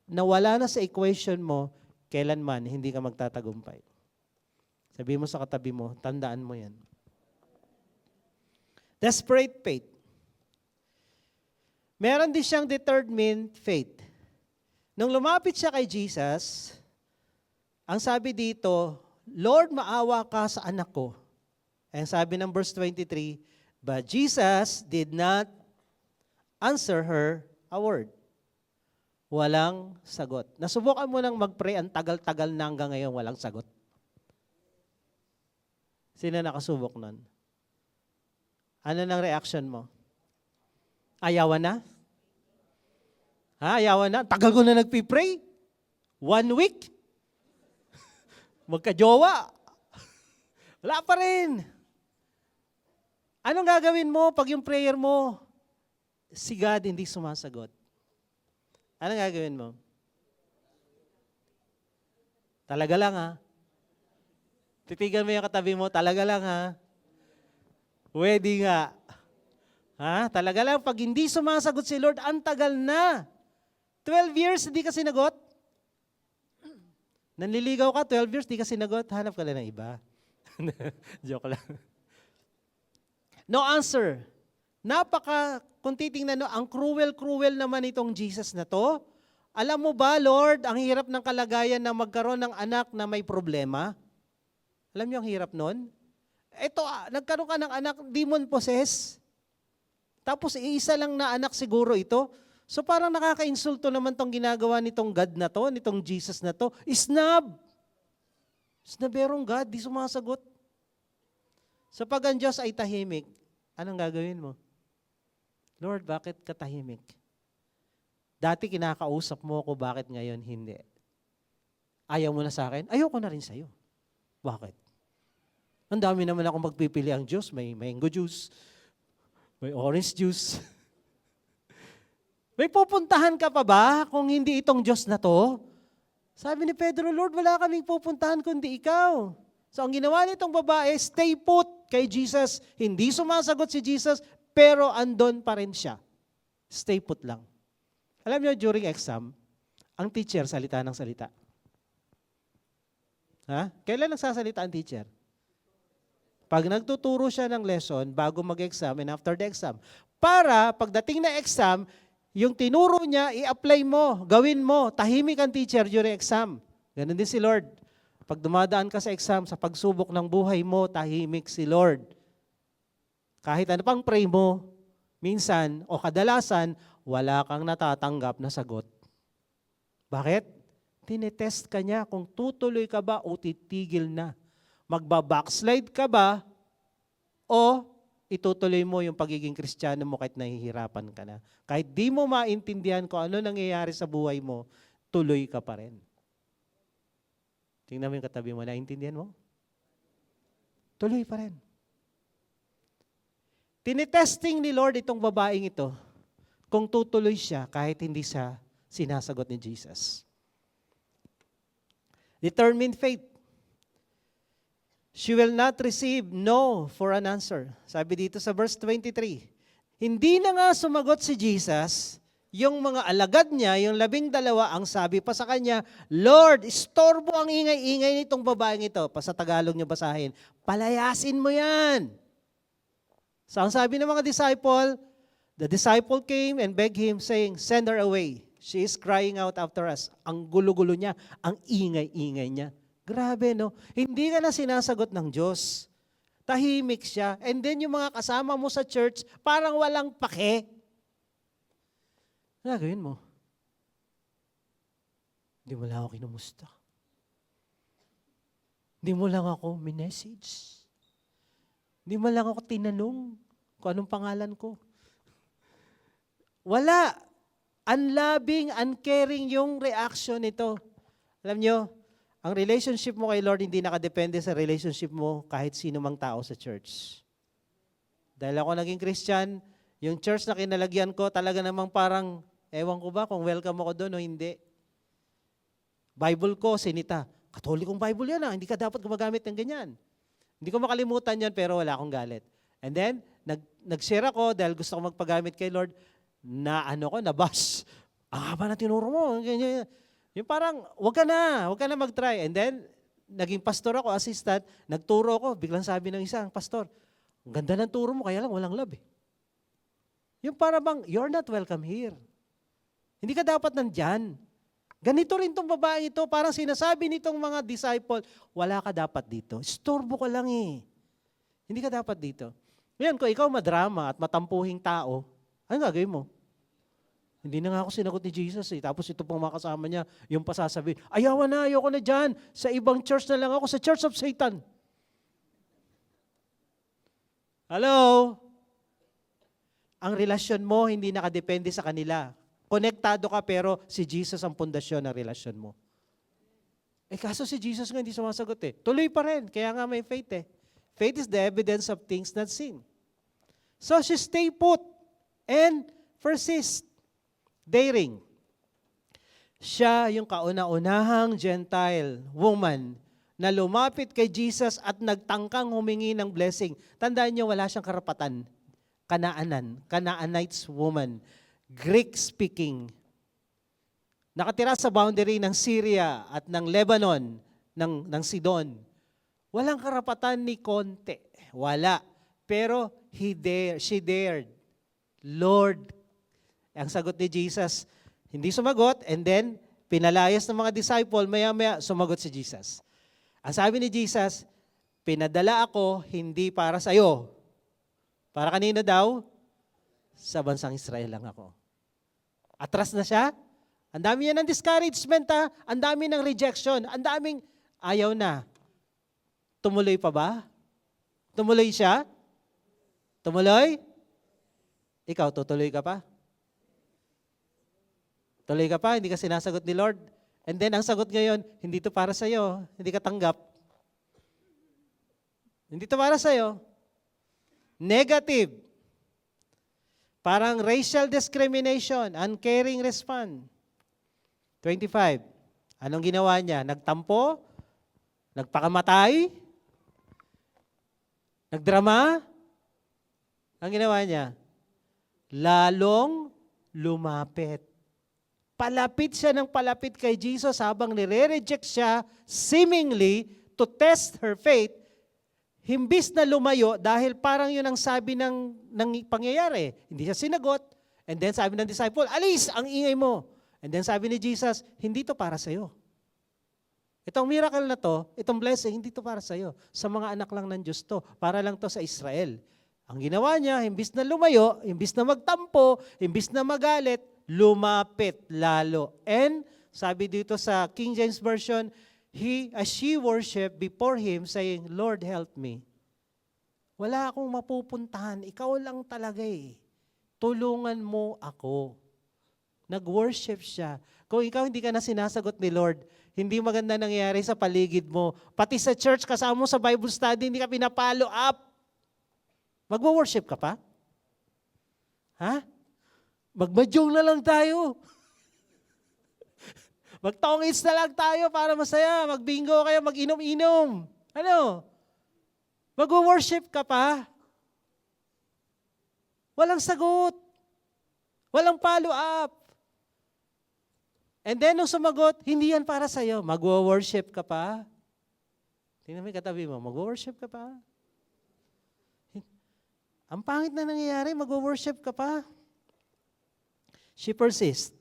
nawala na sa equation mo, kailanman hindi ka magtatagumpay. Sabi mo sa katabi mo, tandaan mo yan. Desperate faith. Meron din siyang determined faith. Nung lumapit siya kay Jesus, ang sabi dito, Lord, maawa ka sa anak ko. And sabi ng verse 23, but Jesus did not answer her a word. Walang sagot. Nasubukan mo nang mag-pray, ang tagal-tagal na hanggang ngayon walang sagot. Sino nakasubok nun? Ano nang reaction mo? Ayawan na? Ha? Ayawan na? Tagal ko na nagpipray? 1 week? Magka-jowa? Wala pa rin. Anong gagawin mo pag yung prayer mo, si God hindi sumasagot? Anong gagawin mo? Talaga lang ha? Titigan mo yung katabi mo, talaga lang ha? Pwede nga. Ha? Talaga lang, pag hindi sumasagot si Lord, ang tagal na. 12 years, hindi ka sinagot? Nanliligaw ka, 12 years, di ka sinagot, hanap ka lang ng iba. Joke lang. No answer. Kung titingnan, ang cruel naman itong Jesus na to. Alam mo ba, Lord, ang hirap ng kalagayan na magkaroon ng anak na may problema? Alam niyo ang hirap nun? Ito, nagkaroon ka ng anak, demon possessed. Tapos iisa lang na anak siguro ito. So parang nakaka-insulto naman tong ginagawa nitong God na to, nitong Jesus na to. Snub! Snaberong God, di sumasagot. So pag ang Diyos ay tahimik, anong gagawin mo? Lord, bakit ka tahimik? Dati kinakausap mo ako, bakit ngayon hindi? Ayaw mo na sa akin? Ayoko na rin sa'yo. Bakit? Ang dami naman akong magpipili ang Diyos. May mango juice, may orange juice. May pupuntahan ka pa ba kung hindi itong Diyos na to? Sabi ni Pedro, Lord, wala kaming pupuntahan kundi ikaw. So ang ginawa nitong babae, stay put kay Jesus. Hindi sumasagot si Jesus, pero andon pa rin siya. Stay put lang. Alam niyo, during exam, ang teacher salita ng salita. Ha? Kailan nagsasalita ang teacher? Pag nagtuturo siya ng lesson bago mag-exam and after the exam. Para pagdating na exam, yung tinuro niya, i-apply mo, gawin mo, tahimik ang teacher during exam. Ganun din si Lord. Pag dumadaan ka sa exam, sa pagsubok ng buhay mo, tahimik si Lord. Kahit ano pang pray mo, minsan o kadalasan, wala kang natatanggap na sagot. Bakit? Tinetest ka niya kung tutuloy ka ba o titigil na. Magbabackslide ka ba o itutuloy mo yung pagiging Kristiyano mo kahit nahihirapan ka na. Kahit di mo maintindihan kung ano nangyayari sa buhay mo, tuloy ka pa rin. Tingnan mo yung katabi mo, naintindihan mo? Tuloy pa rin. Tinitesting ni Lord itong babaeng ito kung tutuloy siya kahit hindi siya sinasagot ni Jesus. Determined faith. She will not receive no for an answer. Sabi dito sa verse 23. Hindi na nga sumagot si Jesus, yung mga alagad niya, yung 12, ang sabi pa sa kanya, Lord, istorbo ang ingay-ingay nitong babaeng ito. Pa sa Tagalog niyo basahin, palayasin mo yan. So ang sabi ng mga disciple, the disciple came and begged him saying, send her away. She is crying out after us. Ang gulo-gulo niya, ang ingay-ingay niya. Grabe, no? Hindi ka na sinasagot ng Diyos. Tahimik siya. And then yung mga kasama mo sa church, parang walang pake. Ano gagawin mo? Hindi mo lang ako kinumusta. Hindi mo lang ako minessage. Hindi mo lang ako tinanong kung anong pangalan ko. Wala. Unloving, uncaring yung reaction nito. Alam nyo, ang relationship mo kay Lord hindi nakadepende sa relationship mo kahit sino mang tao sa church. Dahil ako naging Christian, yung church na kinalagyan ko talaga namang parang, ewan ko ba kung welcome ako doon o hindi. Bible ko, sinita. Katolikong Bible yan hindi ka dapat gumagamit ng ganyan. Hindi ko makalimutan yan pero wala akong galit. And then, nag-share ako dahil gusto ko magpagamit kay Lord, nabash. Haba na tinuro mo. Ganyan. Yung parang, wag ka na mag-try. And then, naging pastor ako, assistant, nagturo ako, biglang sabi ng isang pastor, ang ganda ng turo mo, kaya lang walang love eh. Yung para bang, you're not welcome here. Hindi ka dapat nandyan. Ganito rin tong babaeng ito, parang sinasabi nitong mga disciple, wala ka dapat dito. Istorbo ka lang eh. Hindi ka dapat dito. Ngayon, kung ikaw madrama at matampuhing tao, ano gagawin mo? Hindi na nga ako sinagot ni Jesus eh. Tapos ito pong mga kasama niya, yung pasasabi, ayoko na dyan. Sa ibang church na lang ako, sa Church of Satan. Hello? Ang relasyon mo hindi nakadepende sa kanila. Konektado ka pero si Jesus ang pundasyon ng relasyon mo. Kaso si Jesus nga hindi sumasagot eh. Tuloy pa rin, kaya nga may faith eh. Faith is the evidence of things not seen. So she stay put and persist. Daring. Siya yung kauna-unahang Gentile woman na lumapit kay Jesus at nagtangkang humingi ng blessing. Tandaan niyo, wala siyang karapatan. Kanaanites woman. Greek-speaking. nakatira sa boundary ng Syria at ng Lebanon, ng Sidon. Walang karapatan ni konti. Wala. Pero she dared. Lord, ang sagot ni Jesus, hindi sumagot, and then pinalayas ng mga disciple, maya-maya sumagot si Jesus. Ang sabi ni Jesus, pinadala ako hindi para sa iyo. Para kanino daw? Sa bansang Israel lang ako. Atras na siya. Ang dami niya ng discouragement, ha? Ang dami ng rejection. Ang daming ayaw na. Tumuloy pa ba? Tumuloy siya? Tumuloy? Ikaw, tutuloy ka pa? Tuloy ka pa? Hindi ka sinasagot ni Lord? And then, ang sagot ngayon, hindi to para sa'yo. Hindi ka tanggap. Hindi to para sa'yo. Negative. Parang racial discrimination, uncaring response. 25. Anong ginawa niya? Nagtampo? Nagpakamatay? Nagdrama? Ang ginawa niya? Lalong lumapit. Palapit siya ng palapit kay Jesus habang nire-reject siya seemingly to test her faith. Himbis na lumayo dahil parang yun ang sabi ng pangyayari. Hindi siya sinagot. And then sabi ng disciple, alis, ang ingay mo. And then sabi ni Jesus, hindi to para sa'yo. Itong miracle na to, itong blessing, hindi to para sa'yo. Sa mga anak lang ng Diyos to. Para lang to sa Israel. Ang ginawa niya, imbis na lumayo, imbis na magtampo, imbis na magalit, lumapit lalo. And sabi dito sa King James Version, she worshiped before him saying, Lord, help me. Wala akong mapupuntahan. Ikaw lang talaga eh. Tulungan mo ako. Nag-worship siya. Kung ikaw hindi ka na sinasagot ni Lord, hindi maganda nangyayari sa paligid mo. Pati sa church, kasama mo sa Bible study, hindi ka pinapalo up. Mag-worship ka pa? Ha? Magmadyong na lang tayo. Magtongits na lang tayo para masaya. Magbingo kayo, mag-inom-inom. Ano? Mag-worship ka pa? Walang sagot. Walang follow-up. And then, nung sumagot, hindi yan para sa'yo. Mag-worship ka pa? Tingnan mo yung katabi mo, mag-worship ka pa? Ang pangit na nangyayari, mag-worship ka pa? She persists.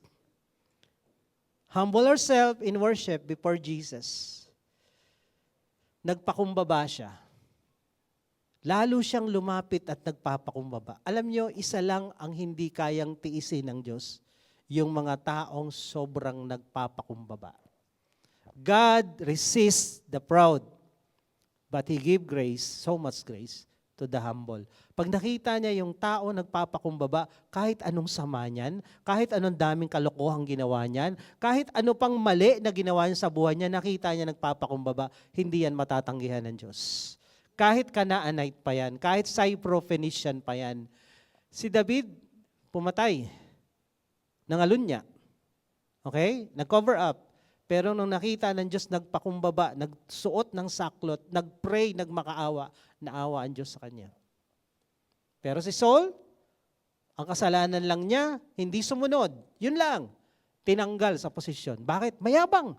Humble herself in worship before Jesus. Nagpakumbaba siya. Lalo siyang lumapit at nagpapakumbaba. Alam nyo, isa lang ang hindi kayang tiisin ng Diyos. Yung mga taong sobrang nagpapakumbaba. God resists the proud, but He gives grace, so much grace, to the humble. Pag nakita niya yung tao nagpapakumbaba, kahit anong sama niyan, kahit anong daming kalokohang ginawa niyan, kahit ano pang mali na ginawa niya sa buhay niya, nakita niya nagpapakumbaba, hindi yan matatanggihan ng Diyos. Kahit Canaanite pa yan, kahit Syro-Phoenician pa yan. Si David, pumatay. Nangalun niya. Okay? Nag-cover up. Pero nung nakita ng Diyos, nagpakumbaba, nagsuot ng saklot, nagpray, nagmakaawa, naawa ang Diyos sa kanya. Pero si Saul, ang kasalanan lang niya, hindi sumunod. Yun lang. Tinanggal sa posisyon. Bakit? Mayabang.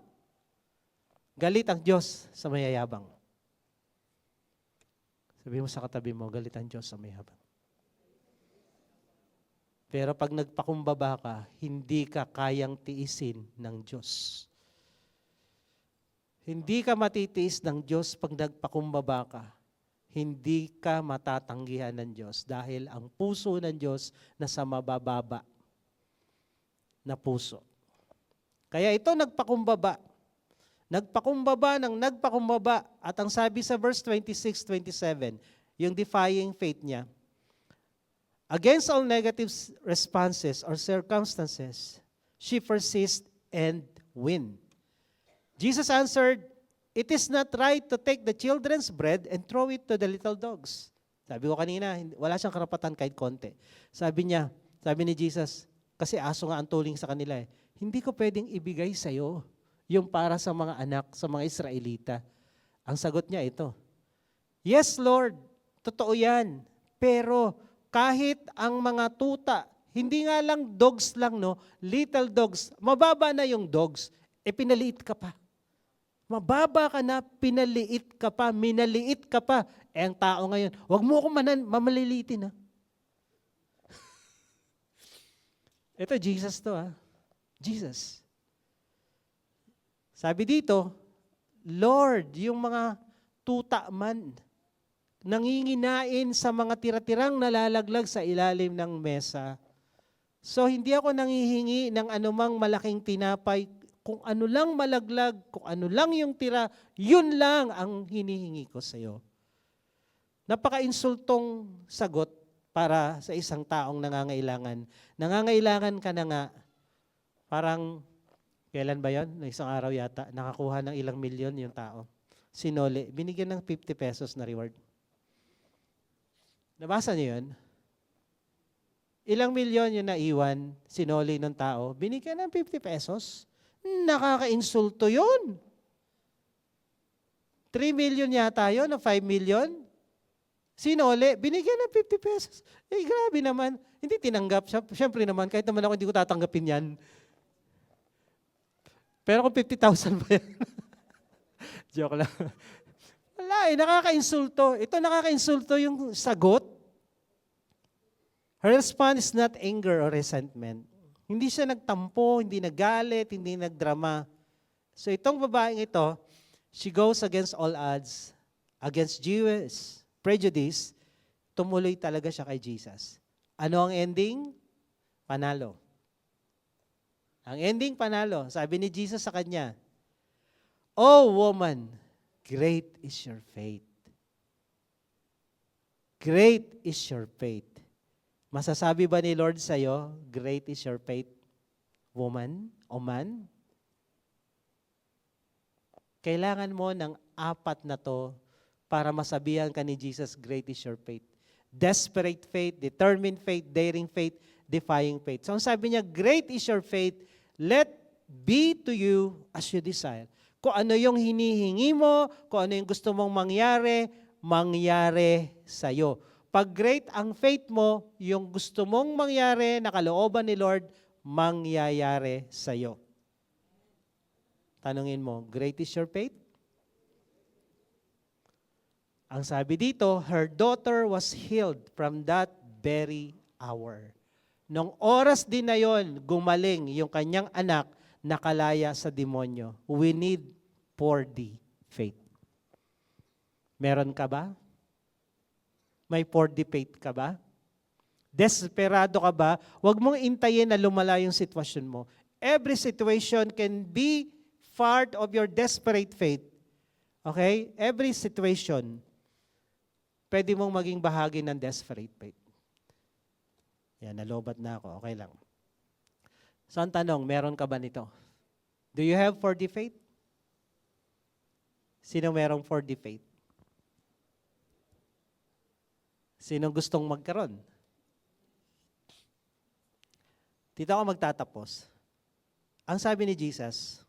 Galit ang Diyos sa mayayabang. Sabi mo sa katabi mo, galit ang Diyos sa mayabang. Pero pag nagpakumbaba ka, hindi ka kayang tiisin ng Diyos. Hindi ka matitiis ng Diyos pag nagpakumbaba ka. Hindi ka matatanggihan ng Diyos dahil ang puso ng Diyos nasa mabababa na puso. Kaya ito nagpakumbaba. Nagpakumbaba ng nagpakumbaba. At ang sabi sa verse 26-27, yung defying faith niya, against all negative responses or circumstances, she persists and wins. Jesus answered, it is not right to take the children's bread and throw it to the little dogs. Sabi ko kanina, wala siyang karapatan kahit konti. Sabi ni Jesus, kasi aso nga ang tuling sa kanila eh, hindi ko pwedeng ibigay sa'yo yung para sa mga anak, sa mga Israelita. Ang sagot niya ito, yes Lord, totoo yan, pero kahit ang mga tuta, Hindi nga lang dogs lang, no? Little dogs. Mababa na yung dogs. Pinaliit ka pa. Mababa ka na, pinaliit ka pa, minaliit ka pa. Ang tao ngayon, wag mo akong mamaliliitin, ha? Ito, Jesus to, ha? Jesus. Sabi dito, Lord, yung mga tuta man, nanginginain sa mga tira-tirang nalalaglag sa ilalim ng mesa. So, hindi ako nanghihingi ng anumang malaking tinapay. Kung ano lang malaglag, kung ano lang yung tira, yun lang ang hinihingi ko sa iyo. Napaka-insultong sagot para sa isang taong nangangailangan. Nangangailangan ka na nga, parang, kailan ba yun? Isang araw yata, nakakuha ng ilang milyon yung tao. Sinole, binigyan ng 50 pesos na reward. Nabasa niyo yun? Ilang milyon yung naiwan, sinole ng tao, binigyan ng 50 pesos. Nakaka-insulto yun. 3 million yata yun, o 5 million. Sinole, binigyan ng 50 pesos. Grabe naman. Hindi tinanggap. Siyempre naman, kahit naman ako hindi ko tatanggapin yan. Pero kung 50,000 ba yan? Joke lang. Wala nakaka-insulto. Ito nakaka-insulto yung sagot. Her response is not anger or resentment. Hindi siya nagtampo, hindi nagalit, hindi nagdrama. So itong babaeng ito, she goes against all odds, against Jewish prejudice, tumuloy talaga siya kay Jesus. Ano ang ending? Panalo. Ang ending, panalo. Sabi ni Jesus sa kanya, "Oh woman, great is your faith." Great is your faith. Masasabi ba ni Lord sa'yo, great is your faith, woman o man? Kailangan mo ng 4 na to para masabihan ka ni Jesus, great is your faith. Desperate faith, determined faith, daring faith, defying faith. So ang sabi niya, great is your faith, let be to you as you desire. Kung ano yung hinihingi mo, kung ano yung gusto mong mangyari, mangyari sa'yo. Pag great ang faith mo, yung gusto mong mangyari na kalooban ni Lord, mangyayari sa'yo. Tanungin mo, great is your faith? Ang sabi dito, her daughter was healed from that very hour. Nung oras din na yon, gumaling yung kanyang anak, nakalaya sa demonyo. We need 4D faith. Meron ka ba? May 4D faith ka ba? Desperado ka ba? Huwag mong intayin na lumala yung sitwasyon mo. Every situation can be part of your desperate faith. Okay? Every situation, pwede mong maging bahagi ng desperate faith. Yan, nalobat na ako. Okay lang. So ang tanong, meron ka ba nito? Do you have 4D faith? Sino merong 4D faith? Sino gustong magkaroon? Dito ako magtatapos. Ang sabi ni Jesus,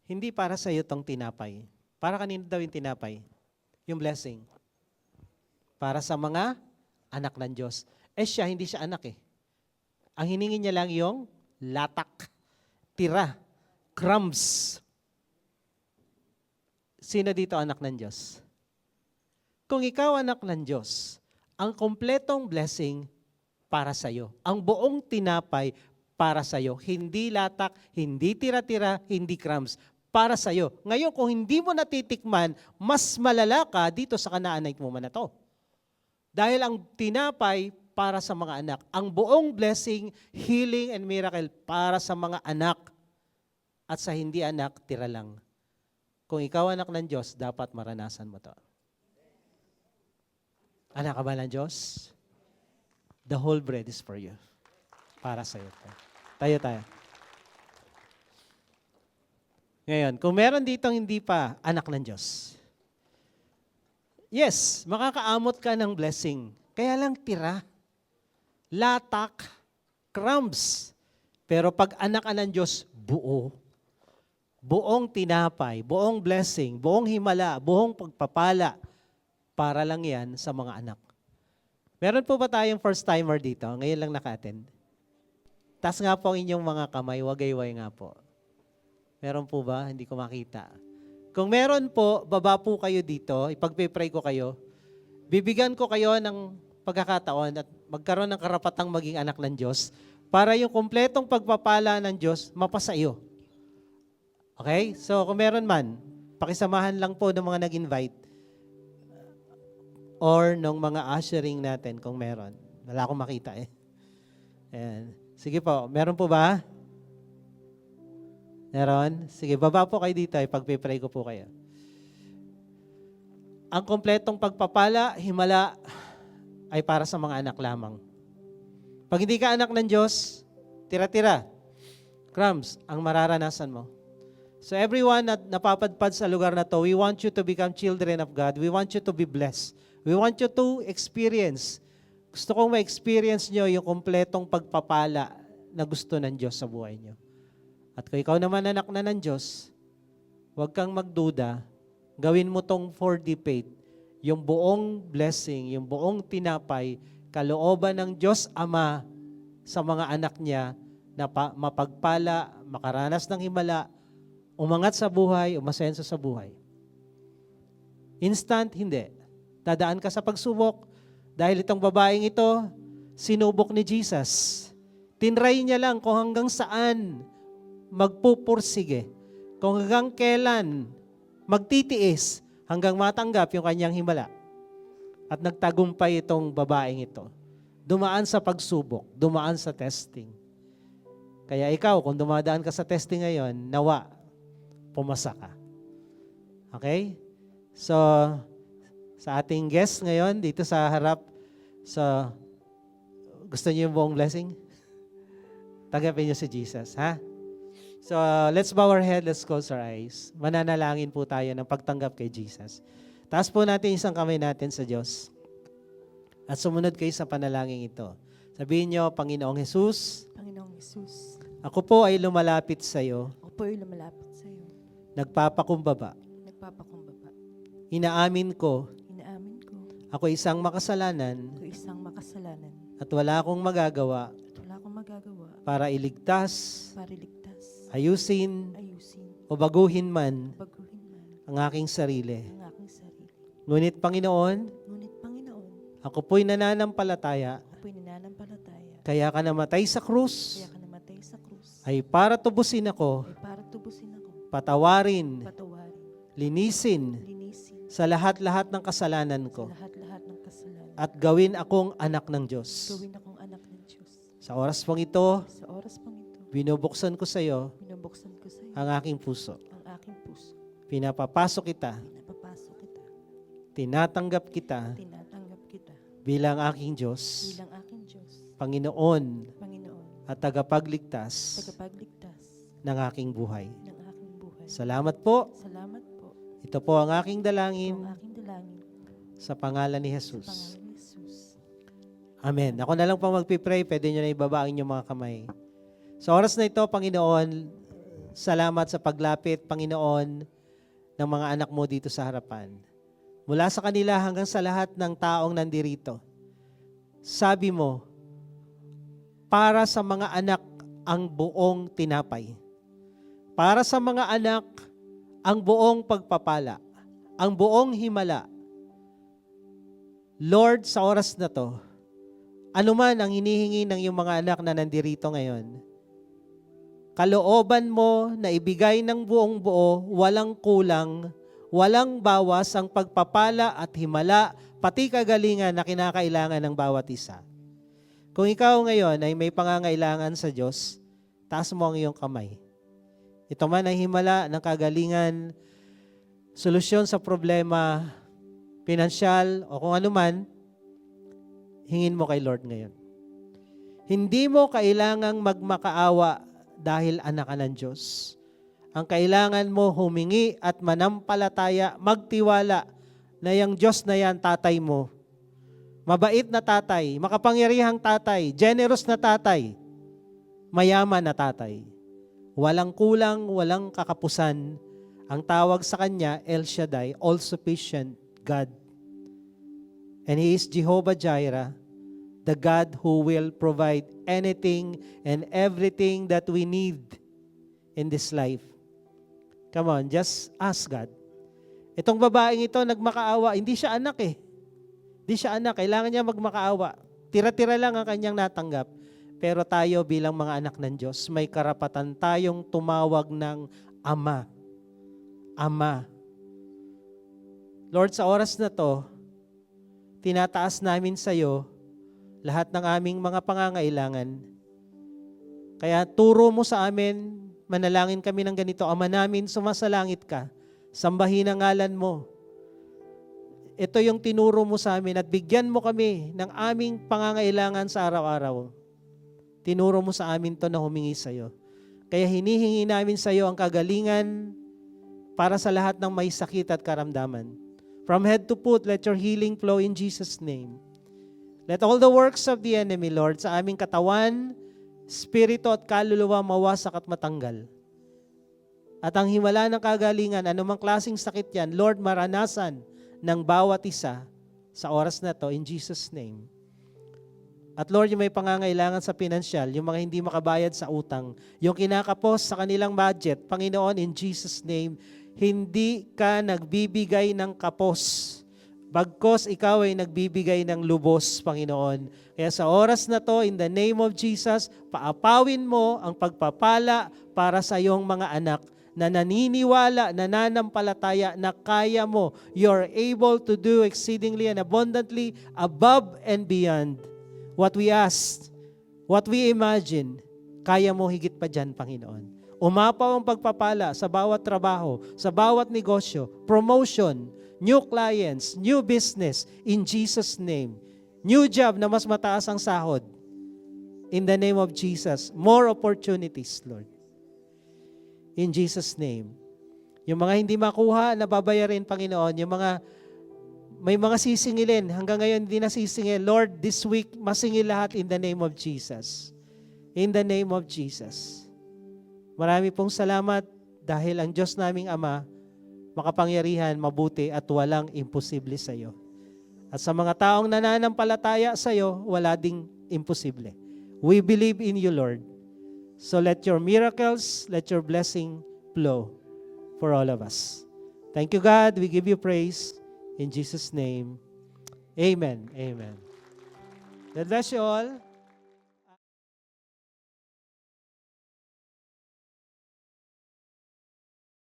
hindi para sa iyo tong tinapay. Para kanino daw yung tinapay? Yung blessing. Para sa mga anak ng Diyos. Siya, hindi siya anak eh. Ang hiningi niya lang yung latak, tira, crumbs. Sino dito anak ng Diyos? Kung ikaw anak ng Diyos, ang kompletong blessing para sa iyo. Ang buong tinapay para sa iyo. Hindi latak, hindi tira-tira, hindi crumbs. Para sa iyo. Ngayon, kung hindi mo natitikman, mas malala ka dito sa Kanaan mo man na to. Dahil ang tinapay para sa mga anak. Ang buong blessing, healing, and miracle para sa mga anak. At sa hindi anak, tira lang. Kung ikaw anak ng Diyos, dapat maranasan mo to. Anak ka ba ng Diyos? The whole bread is for you. Para sa iyo. Tayo. Ngayon, kung meron ditong hindi pa anak ng Diyos, yes, makakaamot ka ng blessing. Kaya lang tira, latak, crumbs. Pero pag anak ka ng Diyos, buo. Buong tinapay, buong blessing, buong himala, buong pagpapala, para lang yan sa mga anak. Meron po ba tayong first timer dito? Ngayon lang naka-attend. Taas nga po ang inyong mga kamay, wagayway nga po. Meron po ba? Hindi ko makita. Kung meron po, baba po kayo dito, ipagpipray ko kayo. Bibigyan ko kayo ng pagkakataon at magkaroon ng karapatang maging anak ng Diyos para yung kumpletong pagpapala ng Diyos mapasa iyo. Okay? So kung meron man, pakisamahan lang po ng mga nag-invite or ng mga ushering natin kung meron. Wala akong makita eh. Ayan. Sige po, meron po ba? Meron? Sige, baba po kayo dito, ipagpipray ko po kayo. Ang kompletong pagpapala, himala, ay para sa mga anak lamang. Pag hindi ka anak ng Diyos, tira-tira, crumbs, ang mararanasan mo. So everyone na napapadpad sa lugar na to, we want you to become children of God. We want you to be blessed. We want you to experience. Gusto kong ma-experience nyo yung kompletong pagpapala na gusto ng Diyos sa buhay nyo. At kung ikaw naman anak na ng Diyos, huwag kang magduda, gawin mo tong 4D faith, yung buong blessing, yung buong tinapay, kalooban ng Diyos Ama sa mga anak niya na mapagpala, makaranas ng himala, umangat sa buhay, umasenso sa buhay. Instant, hindi. Dadaan ka sa pagsubok dahil itong babaeng ito, sinubok ni Jesus. Tinry niya lang kung hanggang saan magpupursige, kung hanggang kailan magtitiis hanggang matanggap yung kanyang himala. At nagtagumpay itong babaeng ito. Dumaan sa pagsubok, dumaan sa testing. Kaya ikaw, kung dumadaan ka sa testing ngayon, nawa, pumasa ka. Okay? So, sa ating guest ngayon, dito sa harap, so, gusto niyo yung buong blessing? Tanggapin niyo si Jesus, ha? So, let's bow our head, let's close our eyes. Mananalangin po tayo ng pagtanggap kay Jesus. Taas po natin isang kamay natin sa Diyos. At sumunod kayo sa panalangin ito. Sabihin niyo, Panginoong Jesus, Panginoong Jesus, ako po ay lumalapit sa iyo. ako po ay lumalapit sa iyo. Nagpapakumbaba. Nagpapakumbaba. Inaamin ko, Inaamin ko, ako isang makasalanan ako isang makasalanan at wala akong magagawa at wala akong magagawa para iligtas, para iligtas, ayusin, ayusin, o baguhin man baguhin man ang aking sarili. ang aking sarili. Ngunit Panginoon, Ngunit Panginoon, ako po'y nananampalataya, ako po'y nananampalataya, kaya ka namatay sa krus, kaya ka namatay sa krus, ay para tubusin ako, ay para tubusin ako, patawarin, patawarin, linisin linisin sa lahat-lahat ng kasalanan sa ko, lahat-lahat ng kasalanan, at gawin akong anak ng Diyos. gawin akong anak ng Diyos. Sa oras pong ito, Sa oras pang ito, binubuksan ko sa iyo binubuksan ko sa iyo ang aking puso. ang aking puso. Pinapapasok kita, Pinapapasok kita, tinatanggap kita tinatanggap kita bilang aking Diyos, bilang aking Diyos, Panginoon Panginoon, at tagapagligtas tagapagligtas ng aking buhay. ng aking buhay. Salamat po. Salamat po. Ito po ang aking Ito dalangin ang aking dalangin sa pangalan ni sa Jesus. pangalan ni Jesus. Amen. Ako na lang po magpipray. Pwede nyo na ibaba ang inyong mga kamay. Sa oras na ito, Panginoon, salamat sa paglapit, Panginoon, ng mga anak mo dito sa harapan. Mula sa kanila hanggang sa lahat ng taong nandirito. Sabi mo, para sa mga anak ang buong tinapay. Para sa mga anak ang buong pagpapala. Ang buong himala. Lord, sa oras na to, anuman ang hinihingi ng iyong mga anak na nandirito ngayon, kalooban mo na ibigay ng buong buo, walang kulang, walang bawas ang pagpapala at himala, pati kagalingan na kinakailangan ng bawat isa. Kung ikaw ngayon ay may pangangailangan sa Diyos, taas mo ang iyong kamay. Ito man ay himala ng kagalingan, solusyon sa problema, pinansyal o kung ano man, hingin mo kay Lord ngayon. Hindi mo kailangang magmakaawa dahil anak ka ng Diyos. Ang kailangan mo humingi at manampalataya, magtiwala na yung Diyos na yan, tatay mo. Mabait na tatay, makapangyarihang tatay, generous na tatay, mayaman na tatay. Walang kulang, walang kakapusan. Ang tawag sa Kanya, El Shaddai, all-sufficient God. And He is Jehovah Jireh, the God who will provide anything and everything that we need in this life. Come on, just ask God. Itong babaeng ito, nagmakaawa. Hindi siya anak eh. Hindi siya anak. Kailangan niya magmakaawa. Tira-tira lang ang kanyang natanggap. Pero tayo bilang mga anak ng Diyos, may karapatan tayong tumawag ng Ama. Ama. Lord, sa oras na to, tinataas namin sa iyo lahat ng aming mga pangangailangan. Kaya turo mo sa amin, manalangin kami ng ganito, Ama namin, sumasalangit ka, sambahin ang ngalan mo. Ito yung tinuro mo sa amin at bigyan mo kami ng aming pangangailangan sa araw-araw. Tinuro mo sa amin to na humingi sa iyo. Kaya hinihingi namin sa iyo ang kagalingan para sa lahat ng may sakit at karamdaman. From head to foot, let your healing flow in Jesus' name. Let all the works of the enemy, Lord, sa aming katawan, spirito at kaluluwa mawasak at matanggal. At ang himala ng kagalingan, anumang klaseng sakit yan, Lord, maranasan ng bawat isa sa oras na to in Jesus' name. At Lord, yung may pangangailangan sa pinansyal, yung mga hindi makabayad sa utang, yung kinakapos sa kanilang budget, Panginoon, in Jesus' name, hindi ka nagbibigay ng kapos. Bagkos ikaw ay nagbibigay ng lubos, Panginoon. Kaya sa oras na to, in the name of Jesus, paapawin mo ang pagpapala para sa iyong mga anak na naniniwala, nananampalataya na kaya mo. You're able to do exceedingly and abundantly above and beyond what we ask, what we imagine. Kaya mo higit pa dyan, Panginoon. Umapaw ang pagpapala sa bawat trabaho, sa bawat negosyo, promotion, new clients, new business, in Jesus' name. New job na mas mataas ang sahod. In the name of Jesus. More opportunities, Lord. In Jesus' name. Yung mga hindi makuha, nababayarin, Panginoon. Yung mga, may mga sisingilin. Hanggang ngayon hindi nasisingil. Lord, this week, masingil lahat in the name of Jesus. In the name of Jesus. Marami pong salamat dahil ang Diyos naming Ama, makapangyarihan, mabuti at walang imposible sa iyo. At sa mga taong nananampalataya sa iyo, wala ding imposible. We believe in you, Lord. So let your miracles, let your blessing flow for all of us. Thank you, God. We give you praise. In Jesus' name, amen. Amen. God bless you all.